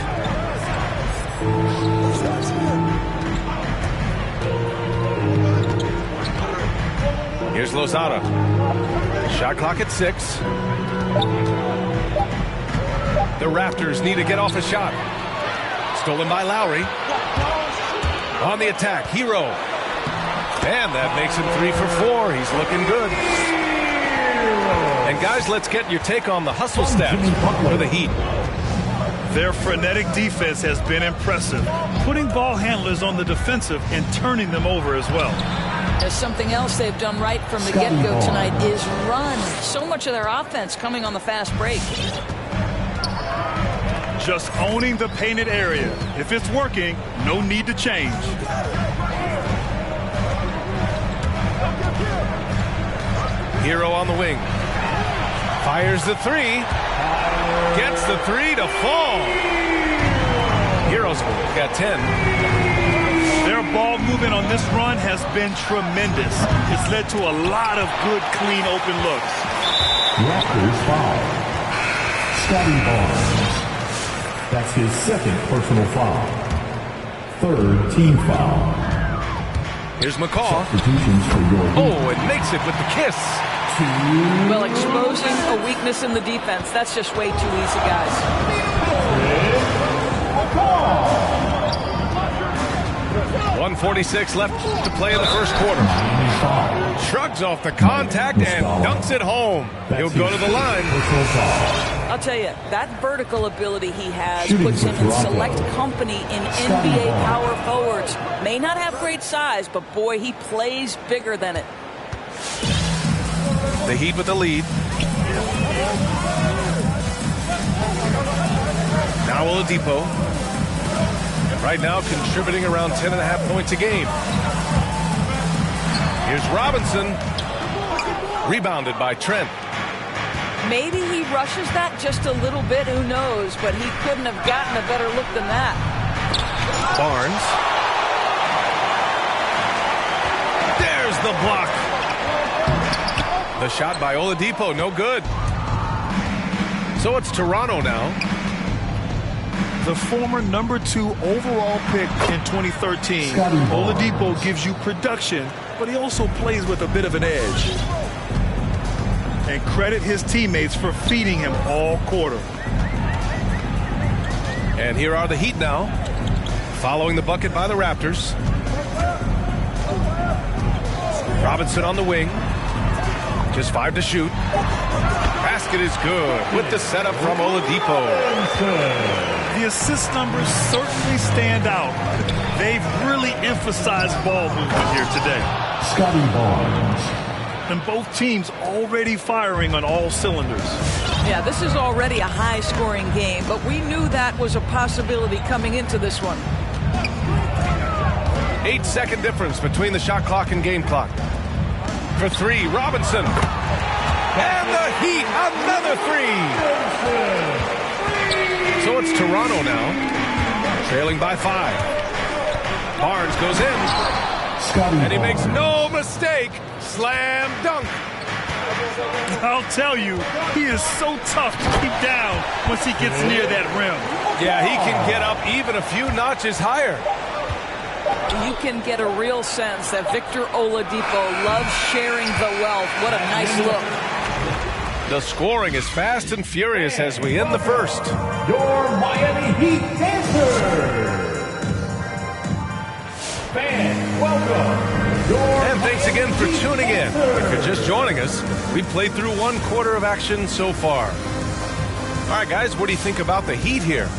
Here's Lozada. Shot clock at 6. The Raptors need to get off a shot. Stolen by Lowry. On the attack, Hero. And that makes him 3 for 4. He's looking good. And guys, let's get your take on the hustle stats for the Heat. Their frenetic defense has been impressive, putting ball handlers on the defensive and turning them over as well. There's something else they've done right from the get-go tonight is run. So much of their offense coming on the fast break. Just owning the painted area. If it's working, no need to change. Hero on the wing. Fires the three. Gets the three to fall. Hero's got 10. Their ball movement on this run has been tremendous. It's led to a lot of good, clean, open looks. Raptors foul. Scotty Barnes. That's his second personal foul. Third team foul. Here's McCaw. Substitutions for your Heat. Oh, it makes it with the kiss. Well, exposing a weakness in the defense, that's just way too easy, guys. 1:46 left to play in the first quarter. Shrugs off the contact and dunks it home. He'll go to the line. I'll tell you, that vertical ability he has puts him in select company in NBA power forwards. May not have great size, but boy, he plays bigger than it. The Heat with the lead. Now Oladipo. Right now contributing around 10.5 points a game. Here's Robinson. Rebounded by Trent. Maybe he rushes that just a little bit, who knows, but he couldn't have gotten a better look than that. Barnes. There's the block. The shot by Oladipo, no good. So it's Toronto now. The former number 2 overall pick in 2013, Oladipo gives you production, but he also plays with a bit of an edge. And credit his teammates for feeding him all quarter. And here are the Heat now, following the bucket by the Raptors. Robinson on the wing. Just 5 to shoot. Basket is good with the setup from Oladipo. The assist numbers certainly stand out. They've really emphasized ball movement here today. Scotty Barnes. And both teams already firing on all cylinders. Yeah, this is already a high-scoring game, but we knew that was a possibility coming into this one. 8-second difference between the shot clock and game clock. For 3, Robinson. And the Heat, another 3. So it's Toronto now, trailing by 5. Barnes goes in, and he makes no mistake. Slam dunk. I'll tell you, he is so tough to keep down once he gets near that rim. Yeah, he can get up even a few notches higher. You can get a real sense that Victor Oladipo loves sharing the wealth. What a nice look. The scoring is fast and furious as we end the first. Your Miami Heat dancers. Fans, welcome. And thanks again for tuning in. If you're just joining us, we've played through 1 quarter of action so far. All right, guys, what do you think about the Heat here?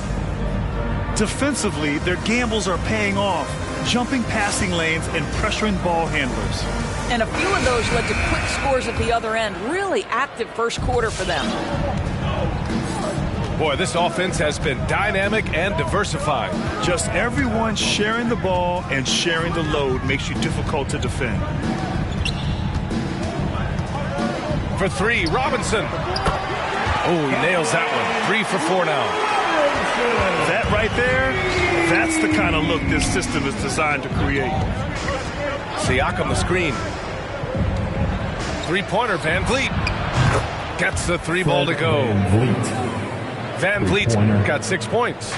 Defensively, their gambles are paying off, jumping passing lanes and pressuring ball handlers. And a few of those led to quick scores at the other end. Really active first quarter for them. Boy, this offense has been dynamic and diversified. Just everyone sharing the ball and sharing the load makes you difficult to defend. For 3, Robinson. Oh, he nails that one. 3 for 4 now. That right there, that's the kind of look this system is designed to create. Siakam the screen. 3-pointer, Van Vliet. Gets the 3 ball to go. Van Vliet's got 6 points.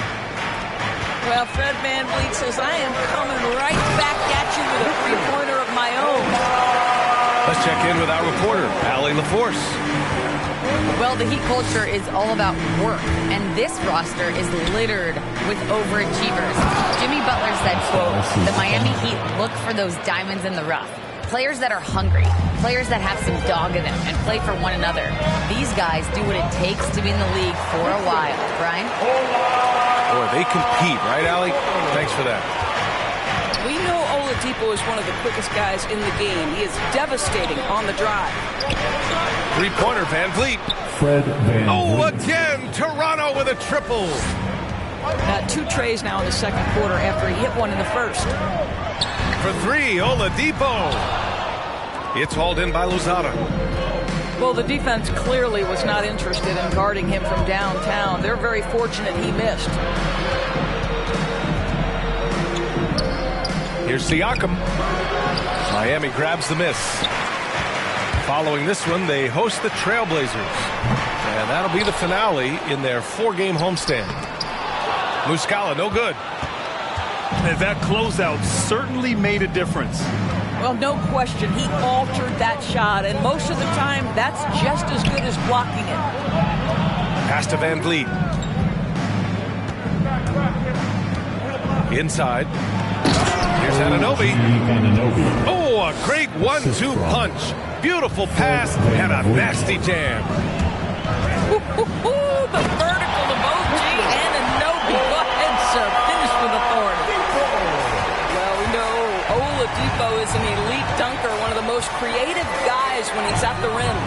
Well, Fred Van Vliet says, I am coming right back at you with a 3-pointer of my own. Let's check in with our reporter, Allie LaForce. Well, the Heat culture is all about work, and this roster is littered with overachievers. Jimmy Butler said, quote, the Miami Heat look for those diamonds in the rough. Players that are hungry, players that have some dog in them and play for one another. These guys do what it takes to be in the league for a while. Brian? Boy, they compete, right, Allie? Thanks for that. We know Oladipo is one of the quickest guys in the game. He is devastating on the drive. 3-pointer, Van Vliet. Fred Van Vliet. Again, Toronto with a triple. 2 trays now in the second quarter after he hit one in the first. For 3, Oladipo. It's hauled in by Lozada. Well, the defense clearly was not interested in guarding him from downtown. They're very fortunate he missed. Here's Siakam. Miami grabs the miss. Following this one, they host the Trailblazers. And that'll be the finale in their 4-game homestand. Muscala, no good. And that closeout certainly made a difference. Well, no question. He altered that shot, and most of the time, that's just as good as blocking it. Pass to Van Vliet. Inside. Here's Anunoby. Oh, a great 1-2 punch. Beautiful pass and a nasty jam. The vertical of OG and Anunoby. Go ahead, sir. Finish with authority. Well, we know Oladipo is an elite dunker, one of the most creative guys when he's at the rim.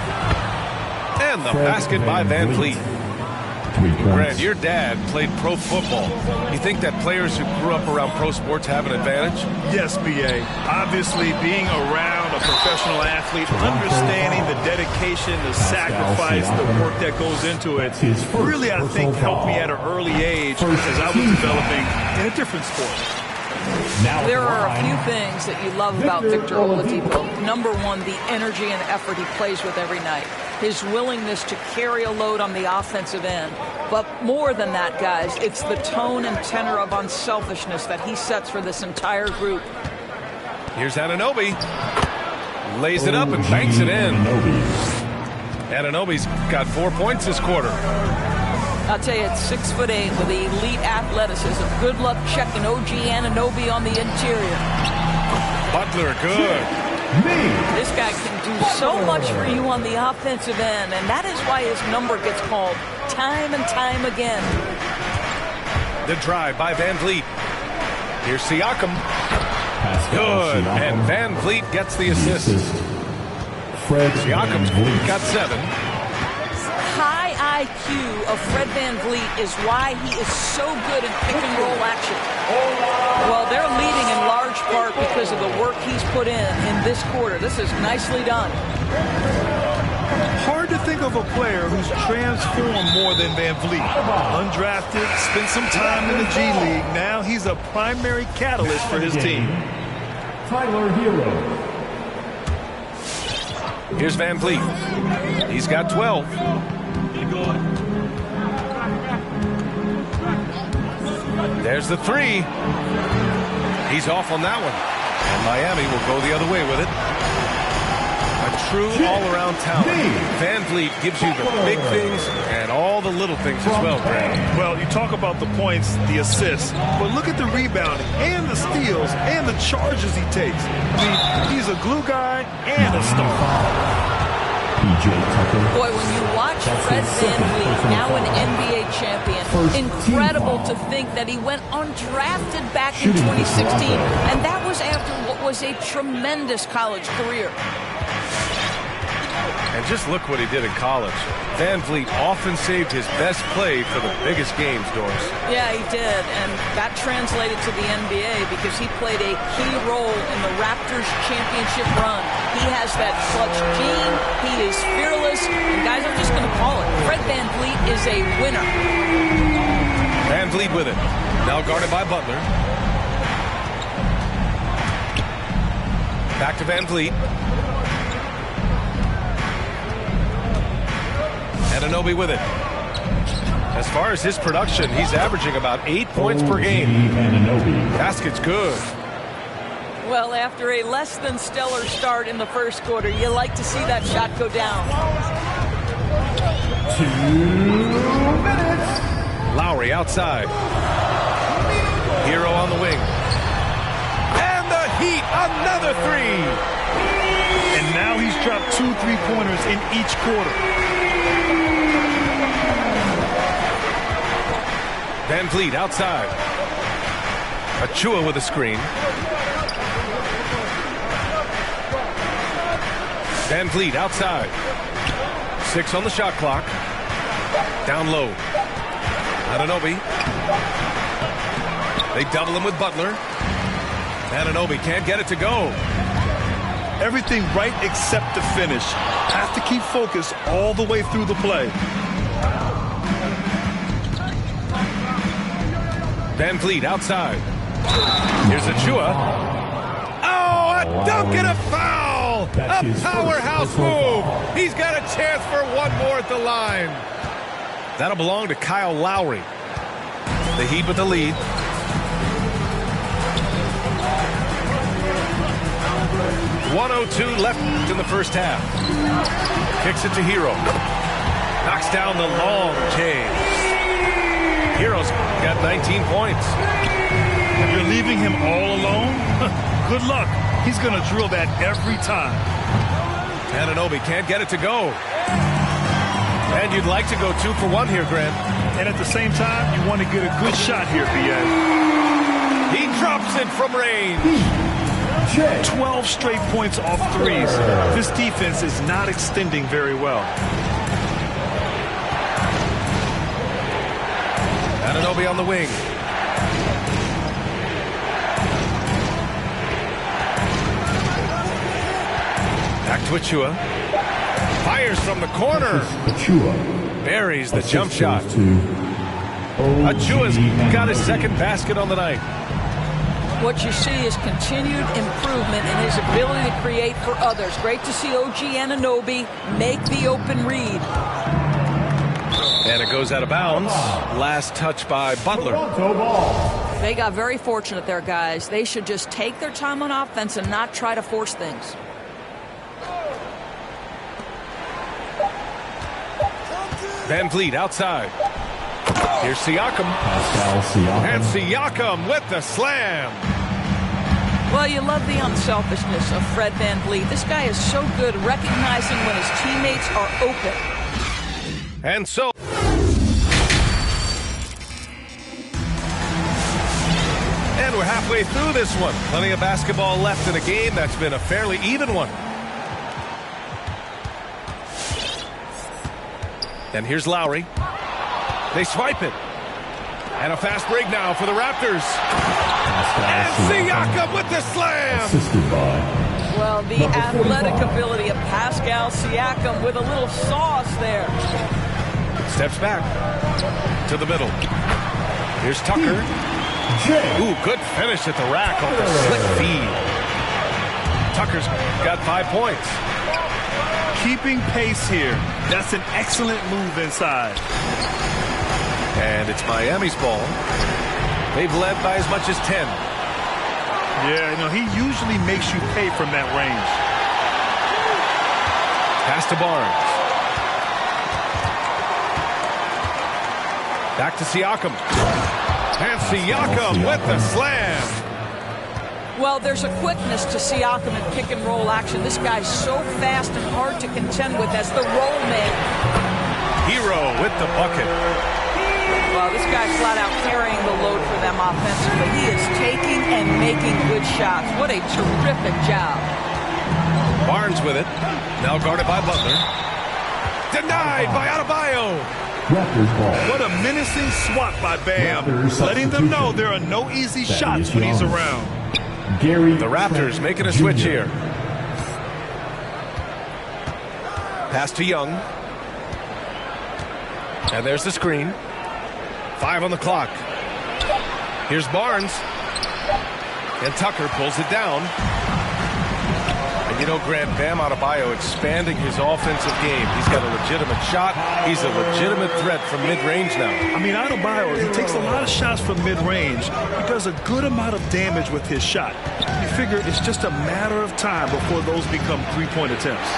And the basket by Van Vliet. Grant, your dad played pro football. You think that players who grew up around pro sports have an advantage? Yes, B.A. Obviously, being around a professional athlete, understanding the dedication, the sacrifice, the work that goes into it, really, I think, helped me at an early age as I was developing in a different sport. There are a few things that you love about Victor Oladipo. Number one, the energy and effort he plays with every night. his willingness to carry a load on the offensive end. But more than that, guys, it's the tone and tenor of unselfishness that he sets for this entire group. Here's Anunoby. Lays it up and banks it in. Anunoby's got 4 points this quarter. I'll tell you, at 6'8" with elite athleticism. Good luck checking OG Anunoby on the interior. Butler, good. This guy can do so much for you on the offensive end, and that is why his number gets called time and time again. The drive by Van Vliet. Here's Siakam. Good, and Van Vliet gets the assist. Siakam's got 7. High IQ of Fred Van Vliet is why he is so good in pick-and-roll action. Well, they're leading in large part because of the work he's put in this quarter. This is nicely done. Hard to think of a player who's transformed more than Van Vliet. Undrafted, spent some time in the G League. Now he's a primary catalyst for his team. Tyler Hero. Here's Van Vliet. He's got 12. There's the 3. He's off on that one. And Miami will go the other way with it. A true all-around talent. Van Vliet gives you the big things and all the little things as well, Grant. Well, you talk about the points, the assists, but look at the rebounding and the steals and the charges he takes. I mean, he's a glue guy and a star. Boy, when you watch Fred Van Vliet, now an NBA champion, incredible to think that he went undrafted back in 2016, and that was after what was a tremendous college career. And just look what he did in college. Van Vliet often saved his best play for the biggest games, Doris. Yeah, he did, and that translated to the NBA because he played a key role in the Raptors championship run. He has that clutch gene, he is fearless, and guys, I'm just going to call it. Fred Van Vliet is a winner. Van Vliet with it. Now guarded by Butler. Back to Van Vliet. Anunoby with it. As far as his production, he's averaging about 8 points per game. Basket's good. Well, after a less than stellar start in the first quarter, you like to see that shot go down. 2 minutes. Lowry outside. Hero on the wing. And the Heat, another 3. And now he's dropped 2 3-pointers in each quarter. Van Vliet outside. Achua with a screen. Van Vliet outside. 6 on the shot clock. Down low. Anunoby. They double him with Butler. Anunoby can't get it to go. Everything right except the finish. Have to keep focused all the way through the play. Van Vliet outside. Here's Achua. Oh, a dunk and a foul! A powerhouse move! He's got a chance for one more at the line. That'll belong to Kyle Lowry. The Heat with the lead. .102 left in the first half. Kicks it to Hero. Knocks down the long James. Hero's got 19 points. If you're leaving him all alone, good luck. He's going to drill that every time. Anunoby can't get it to go. And you'd like to go 2 for 1 here, Grant. And at the same time, you want to get a good shot here, B.A. He drops it from range. 12 straight points off threes. This defense is not extending very well. Anunoby on the wing. Back to Achua. Fires from the corner. Achua buries the jump shot. Achua's got his second basket on the night. What you see is continued improvement in his ability to create for others. Great to see OG Anunoby make the open read. And it goes out of bounds. Last touch by Butler. They got very fortunate there, guys. They should just take their time on offense and not try to force things. Van Vliet outside. Here's Siakam. And Siakam with the slam. Well, you love the unselfishness of Fred Van Vliet. This guy is so good recognizing when his teammates are open. And so... And we're halfway through this one. Plenty of basketball left in a game that's been a fairly even one. And here's Lowry. They swipe it. And a fast break now for the Raptors. And Siakam with the slam. Well, the athletic ability of Pascal Siakam with a little sauce there. Steps back to the middle. Here's Tucker. Ooh, good finish at the rack off the slick feed. Tucker's got 5 points. Keeping pace here. That's an excellent move inside. And it's Miami's ball. They've led by as much as 10. Yeah, he usually makes you pay from that range. Pass to Barnes. Back to Siakam. And Siakam with the slam. Well, there's a quickness to Siakam in pick and roll action. This guy's so fast and hard to contend with as the roll man. Hero with the bucket. Well, this guy's flat out carrying the load for them offensively. He is taking and making good shots. What a terrific job. Barnes with it. Now guarded by Butler. Denied by Adebayo. What a menacing swat by Bam. Letting them know there are no easy shots when he's around. The Raptors making a switch here. Pass to Young. And there's the screen. 5 on the clock. Here's Barnes. And Tucker pulls it down. And Grant, Bam Adebayo expanding his offensive game. He's got a legitimate shot. He's a legitimate threat from mid-range now. Adebayo, he takes a lot of shots from mid-range. He does a good amount of damage with his shot. You figure it's just a matter of time before those become three-point attempts.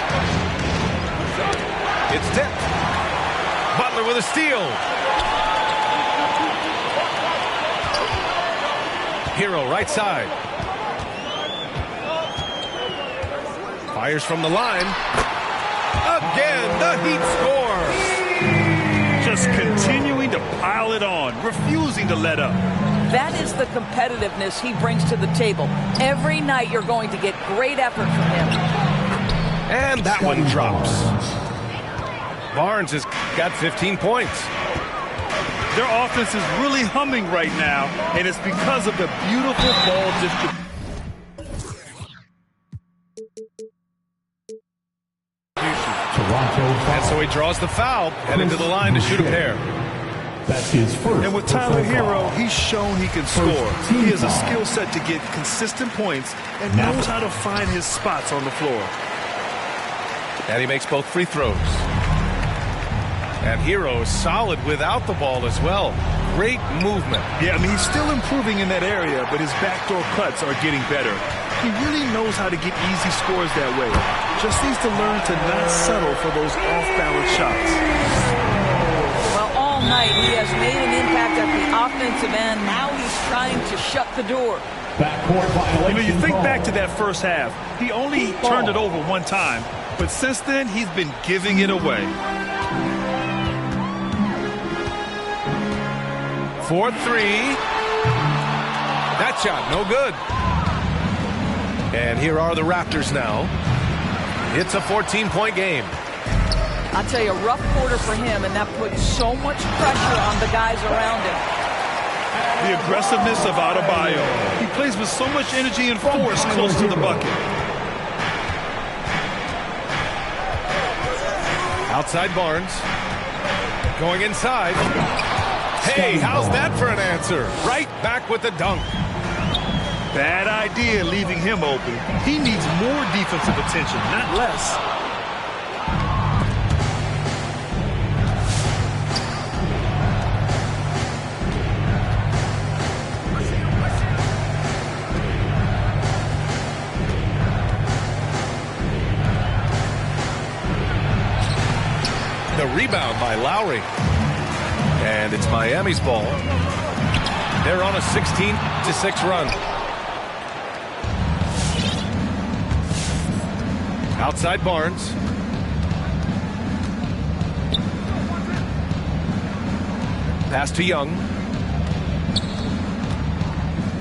It's tipped. Butler with a steal. Hero right side. Fires from the line. Again, the Heat scores. Just continuing to pile it on, refusing to let up. That is the competitiveness he brings to the table. Every night you're going to get great effort from him. And that one drops. Barnes has got 15 points. Their offense is really humming right now, and it's because of the beautiful ball distribution. And so he draws the foul, heading to the line to shoot a pair. That's his first. And with Tyler Hero, he's shown he can score. He has a skill set to get consistent points and knows how to find his spots on the floor. And he makes both free throws. And Hero is solid without the ball as well. Great movement. Yeah, he's still improving in that area, but his backdoor cuts are getting better. He really knows how to get easy scores that way. Just needs to learn to not settle for those off-balance shots. Well, all night he has made an impact at the offensive end. Now he's trying to shut the door. You think back to that first half. He only turned it over one time, but since then he's been giving it away. 4-3. That shot, no good. And here are the Raptors now. It's a 14-point game. I'll tell you, a rough quarter for him, and that puts so much pressure on the guys around him. The aggressiveness of Adebayo. He plays with so much energy and force close to the bucket. Outside Barnes. Going inside. Hey, how's that for an answer? Right back with the dunk. Bad idea leaving him open. He needs more defensive attention, not less. The rebound by Lowry. And it's Miami's ball. They're on a 16-6 run. Outside Barnes. Pass to Young.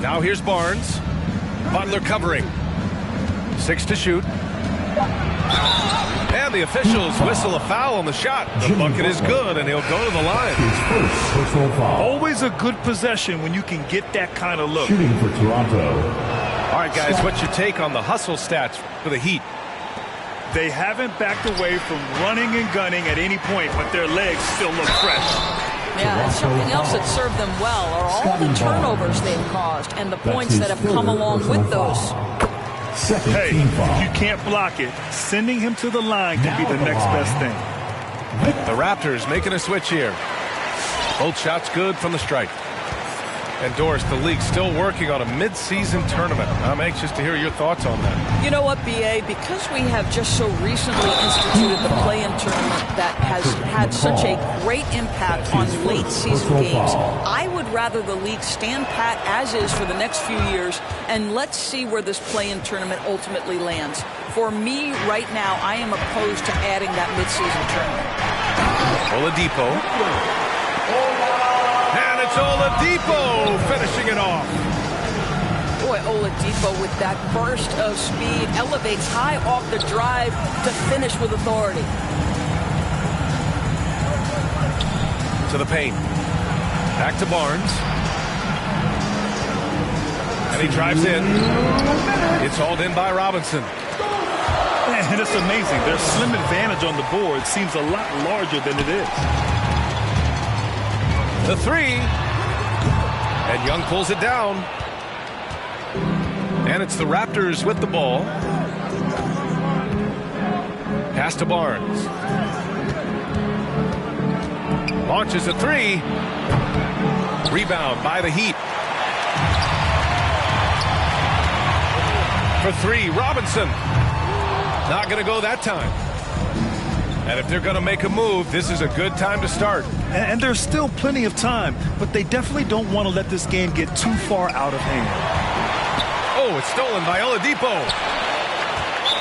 Now here's Barnes. Butler covering. 6 to shoot. And the officials whistle a foul on the shot. The bucket is good, and he'll go to the line. Always a good possession when you can get that kind of look. Shooting for Toronto. All right, guys, what's your take on the hustle stats for the Heat? They haven't backed away from running and gunning at any point, but their legs still look fresh. Yeah, and something else that served them well are all the turnovers they've caused and the points that have come along with those. Hey, if you can't block it, sending him to the line can be the next best thing. The Raptors making a switch here. Both shots good from the strike. And Doris, the league still working on a mid-season tournament. I'm anxious to hear your thoughts on that. You know what, B.A.? Because we have just so recently instituted the play-in tournament that has had such a great impact on late-season games, I would rather the league stand pat as is for the next few years, and let's see where this play-in tournament ultimately lands. For me, right now, I am opposed to adding that mid-season tournament. Oladipo. And it's Oladipo finishing it off. Boy, Oladipo with that burst of speed elevates high off the drive to finish with authority. To the paint. Back to Barnes. And he drives in. It's hauled in by Robinson. And it's amazing. Their slim advantage on the board seems a lot larger than it is. The three. And Young pulls it down. And it's the Raptors with the ball. Pass to Barnes. Launches a three. Rebound by the Heat. For three, Robinson. Not going to go that time. And if they're going to make a move, this is a good time to start. And there's still plenty of time, but they definitely don't want to let this game get too far out of hand. Oh, it's stolen by Oladipo.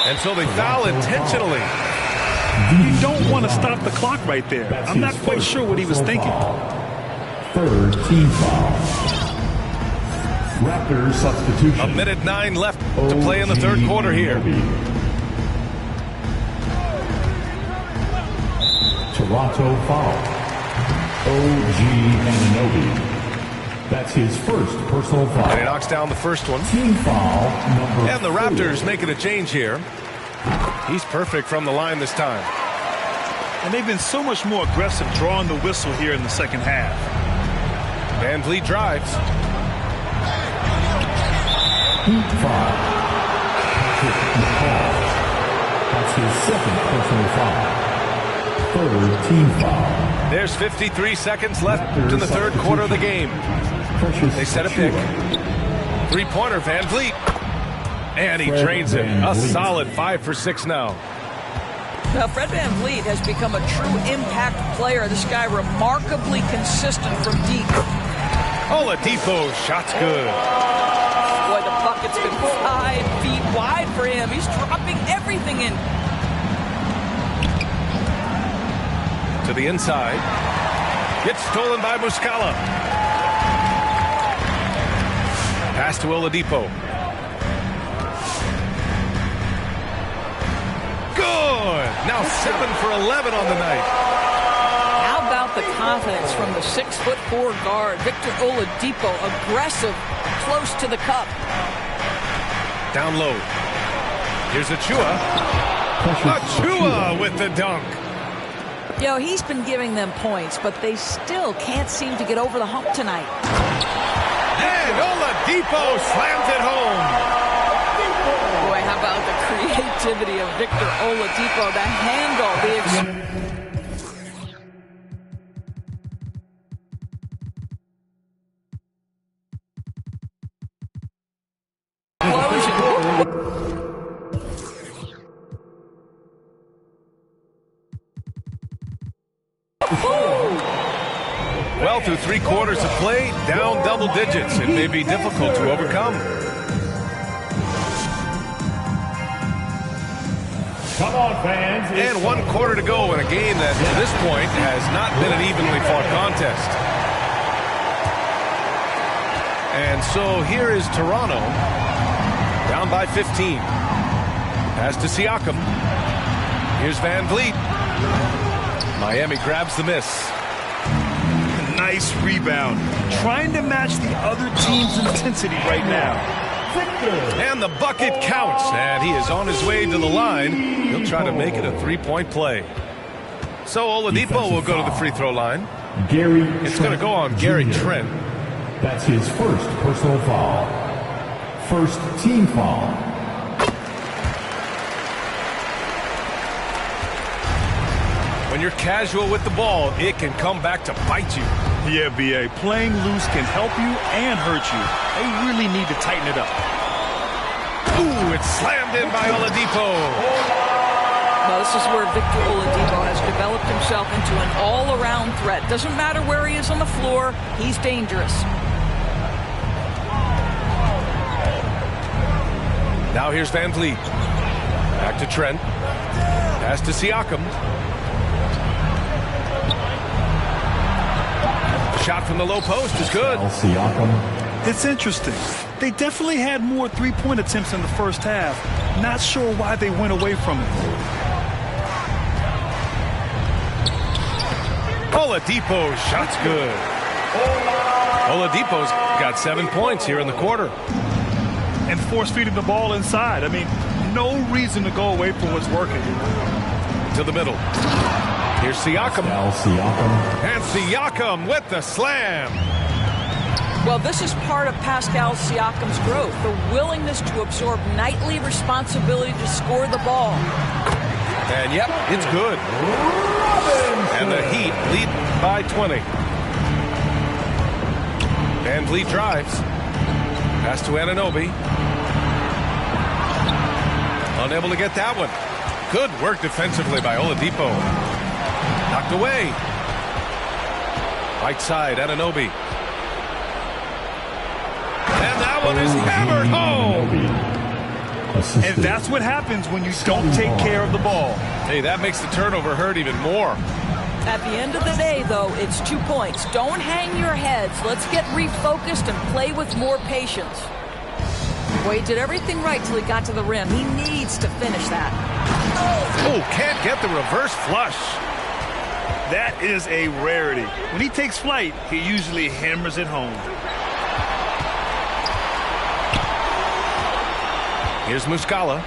And so they foul intentionally. You don't want to stop the clock right there. I'm not quite sure what he was thinking. Third team foul. Raptors substitution. 1:09 left to play in the third quarter here. Toronto foul. OG Anunoby. That's his first personal foul. And he knocks down the first one. Team foul number And the Raptors making a change here. He's perfect from the line this time. And they've been so much more aggressive drawing the whistle here in the second half. Van Vliet drives. Team foul. That's his second personal foul. Third team foul. There's 53 seconds left in the third quarter of the game. They set a pick. Three-pointer, Van Vliet. And he drains it. A solid 5 for 6 now. Now, Fred Van Vliet has become a true impact player. This guy remarkably consistent from deep. Oladipo, shot's good. Boy, the bucket's been 5 feet wide for him. He's dropping everything in. To the inside. Gets stolen by Muscala. Pass to Oladipo. Good. Now 7 for 11 on the night. How about the confidence from the 6'4" guard, Victor Oladipo, aggressive, close to the cup. Down low. Here's Achua. Achua with the dunk. You know, he's been giving them points, but they still can't seem to get over the hump tonight. And Oladipo slams it home. Boy, how about the creativity of Victor Oladipo, the handle, the Well, through 3 quarters of play, down double digits. It may be difficult to overcome. Come on, fans. And 1 quarter to go in a game that, to this point, has not been an evenly fought contest. And so here is Toronto, down by 15. Pass to Siakam. Here's Van Vliet. Miami grabs the miss. Nice rebound. Trying to match the other team's intensity right now. And the bucket counts. And he is on his way to the line. He'll try to make it a 3-point play. So Oladipo will go to the free throw line. It's going to go on Gary Trent. That's his first personal foul. First team foul. When you're casual with the ball, it can come back to bite you. Yeah, B.A. Playing loose can help you and hurt you. They really need to tighten it up. Ooh, it's slammed in by Oladipo. Well, this is where Victor Oladipo has developed himself into an all-around threat. Doesn't matter where he is on the floor, he's dangerous. Now here's Van Vliet. Back to Trent. Pass to Siakam. Shot from the low post is good. It's interesting. They definitely had more three-point attempts in the first half. Not sure why they went away from it. Oladipo, shot's good. Oladipo's got 7 points here in the quarter. And force-feeding the ball inside. I mean, no reason to go away from what's working. To the middle. Here's Siakam. And Siakam with the slam. Well, this is part of Pascal Siakam's growth, the willingness to absorb nightly responsibility to score the ball. And yep, it's good. And the Heat lead by 20. Van Vliet drives. Pass to Anunoby. Unable to get that one. Good work defensively by Oladipo. Knocked away. Right side, Anunoby. And that one is hammered home. And that's what happens when you don't take care of the ball. Hey, that makes the turnover hurt even more. At the end of the day, though, it's 2 points. Don't hang your heads. Let's get refocused and play with more patience. Boy, he did everything right till he got to the rim. He needs to finish that. Oh, can't get the reverse flush. That is a rarity. When he takes flight, he usually hammers it home. Here's Muscala.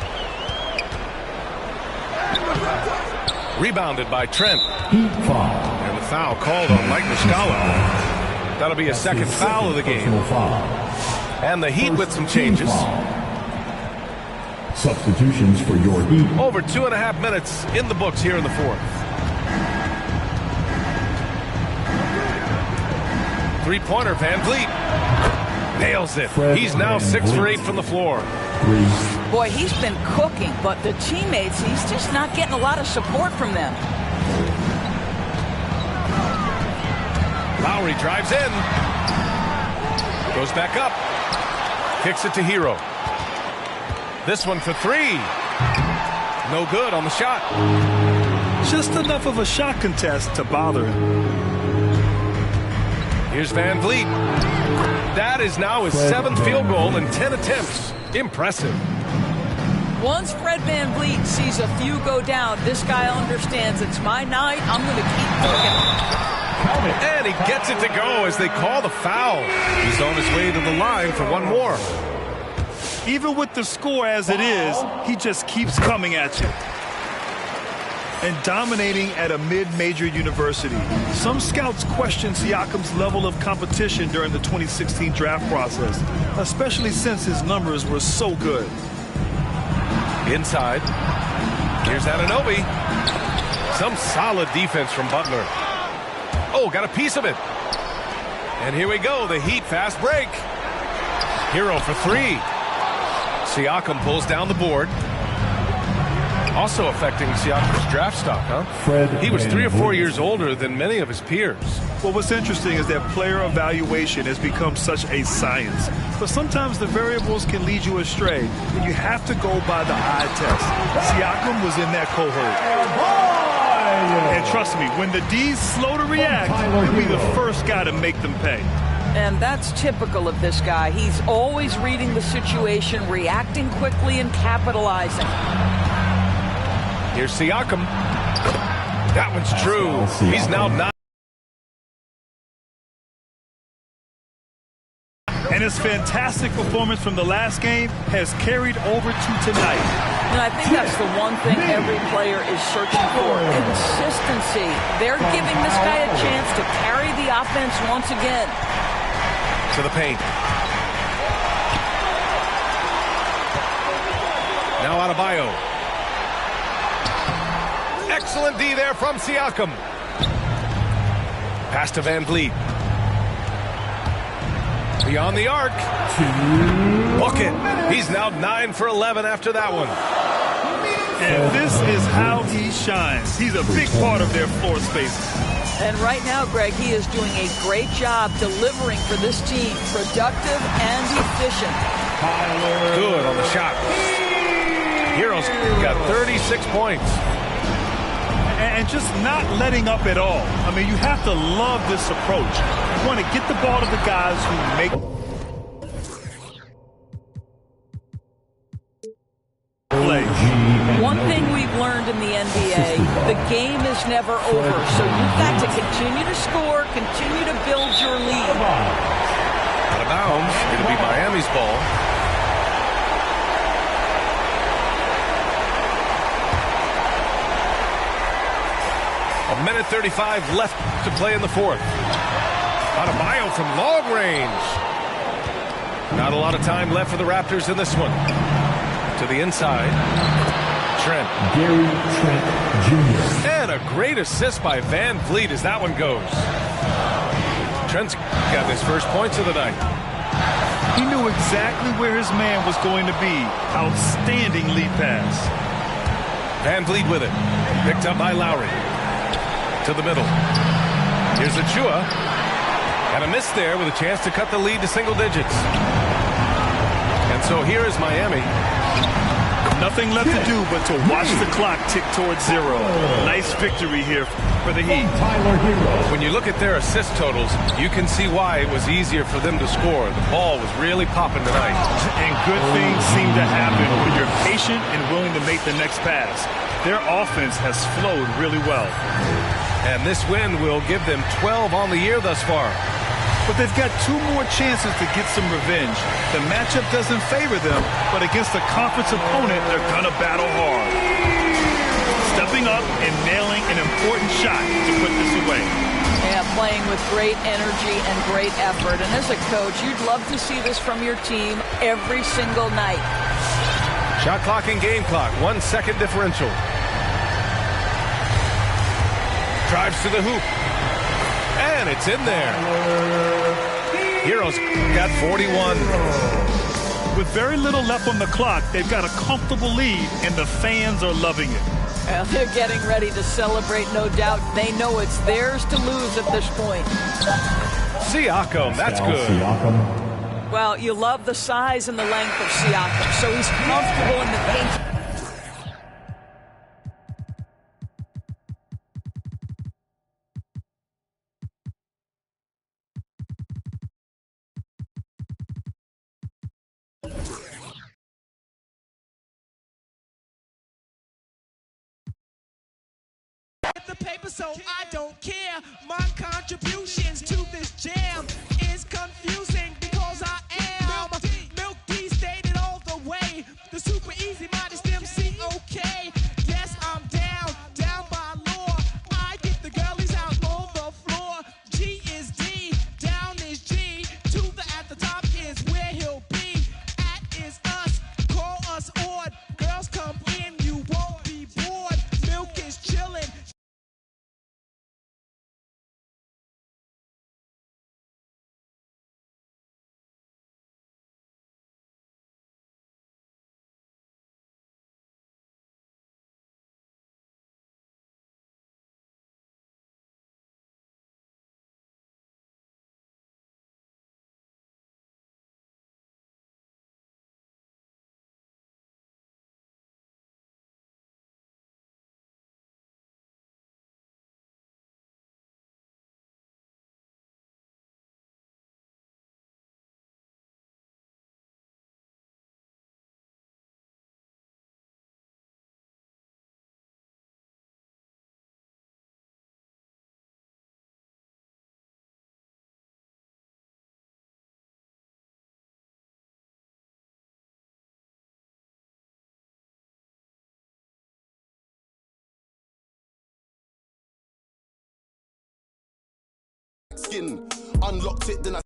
Rebounded by Trent. And the foul called on Mike Muscala. That'll be a second foul of the game. And the Heat with some changes. Substitutions for your Heat. Over 2.5 minutes in the books here in the fourth. Three-pointer, Van Vliet. Nails it. He's now 6 for 8 from the floor. Boy, he's been cooking, but the teammates, he's just not getting a lot of support from them. Lowry drives in. Goes back up. Kicks it to Hero. This one for 3. No good on the shot. Just enough of a shot contest to bother him. Here's Van Vliet. That is now his 7th field goal in 10 attempts. Impressive. Once Fred Van Vliet sees a few go down, this guy understands it's my night. I'm going to keep cooking. And he gets it to go as they call the foul. He's on his way to the line for one more. Even with the score as it is, he just keeps coming at you. and dominating at a mid-major university. Some scouts question Siakam's level of competition during the 2016 draft process, especially since his numbers were so good. Inside. Here's Anunoby. Some solid defense from Butler. Oh, got a piece of it. And here we go, the Heat fast break. Hero for three. Siakam pulls down the board. Also affecting Siakam's draft stock, huh? He was 3 or 4 years older than many of his peers. Well, what's interesting is that player evaluation has become such a science. But sometimes the variables can lead you astray, and you have to go by the eye test. Siakam was in that cohort. And trust me, when the D's slow to react, he'll be the first guy to make them pay. And that's typical of this guy. He's always reading the situation, reacting quickly, and capitalizing. Here's Siakam. That one's true. He's now 9. And his fantastic performance from the last game has carried over to tonight. And I think that's the one thing every player is searching for, consistency. They're giving this guy a chance to carry the offense once again. To the paint. Now Adebayo. Excellent D there from Siakam. Pass to Van Vliet. Beyond the arc. Bucket. He's now 9 for 11 after that one. And this is how he shines. He's a big part of their floor space. And right now, Greg, he is doing a great job delivering for this team. Productive and efficient. Good on the shot. Heroes got 36 points. And just not letting up at all. I mean, you have to love this approach. You want to get the ball to the guys who make play. One thing we've learned in the NBA, the game is never over. So you've got to continue to score, continue to build your lead. Out of bounds. It'll be Miami's ball. A minute 35 left to play in the fourth. Adebayo from long range. Not a lot of time left for the Raptors in this one. To the inside. Trent. Gary Trent Jr. And a great assist by Van Vliet as that one goes. Trent's got his first points of the night. He knew exactly where his man was going to be. Outstanding lead pass. Van Vliet with it. Picked up by Lowry. To the middle. Here's Achua. And a miss there with a chance to cut the lead to single digits. And so here is Miami. Nothing left to do but to watch the clock tick towards 0. Nice victory here for the Heat. When you look at their assist totals, you can see why it was easier for them to score. The ball was really popping tonight. And good things seem to happen when you're patient and willing to make the next pass. Their offense has flowed really well. And this win will give them 12 on the year thus far. But they've got 2 more chances to get some revenge. The matchup doesn't favor them, but against a conference opponent, they're going to battle hard. Stepping up and nailing an important shot to put this away. Yeah, playing with great energy and great effort. And as a coach, you'd love to see this from your team every single night. Shot clock and game clock, 1 second differential. Drives to the hoop. And it's in there. Heroes got 41. With very little left on the clock, they've got a comfortable lead, and the fans are loving it. Well, they're getting ready to celebrate, no doubt. They know it's theirs to lose at this point. Siakam, that's good. Well, you love the size and the length of Siakam, so he's comfortable in the paint. The paper, so I don't care. My contributions to this jam is confusing because I am Milk D stated all the way. The super easy modest MC, okay. Yes, I'm down by skin. Unlocked it, then I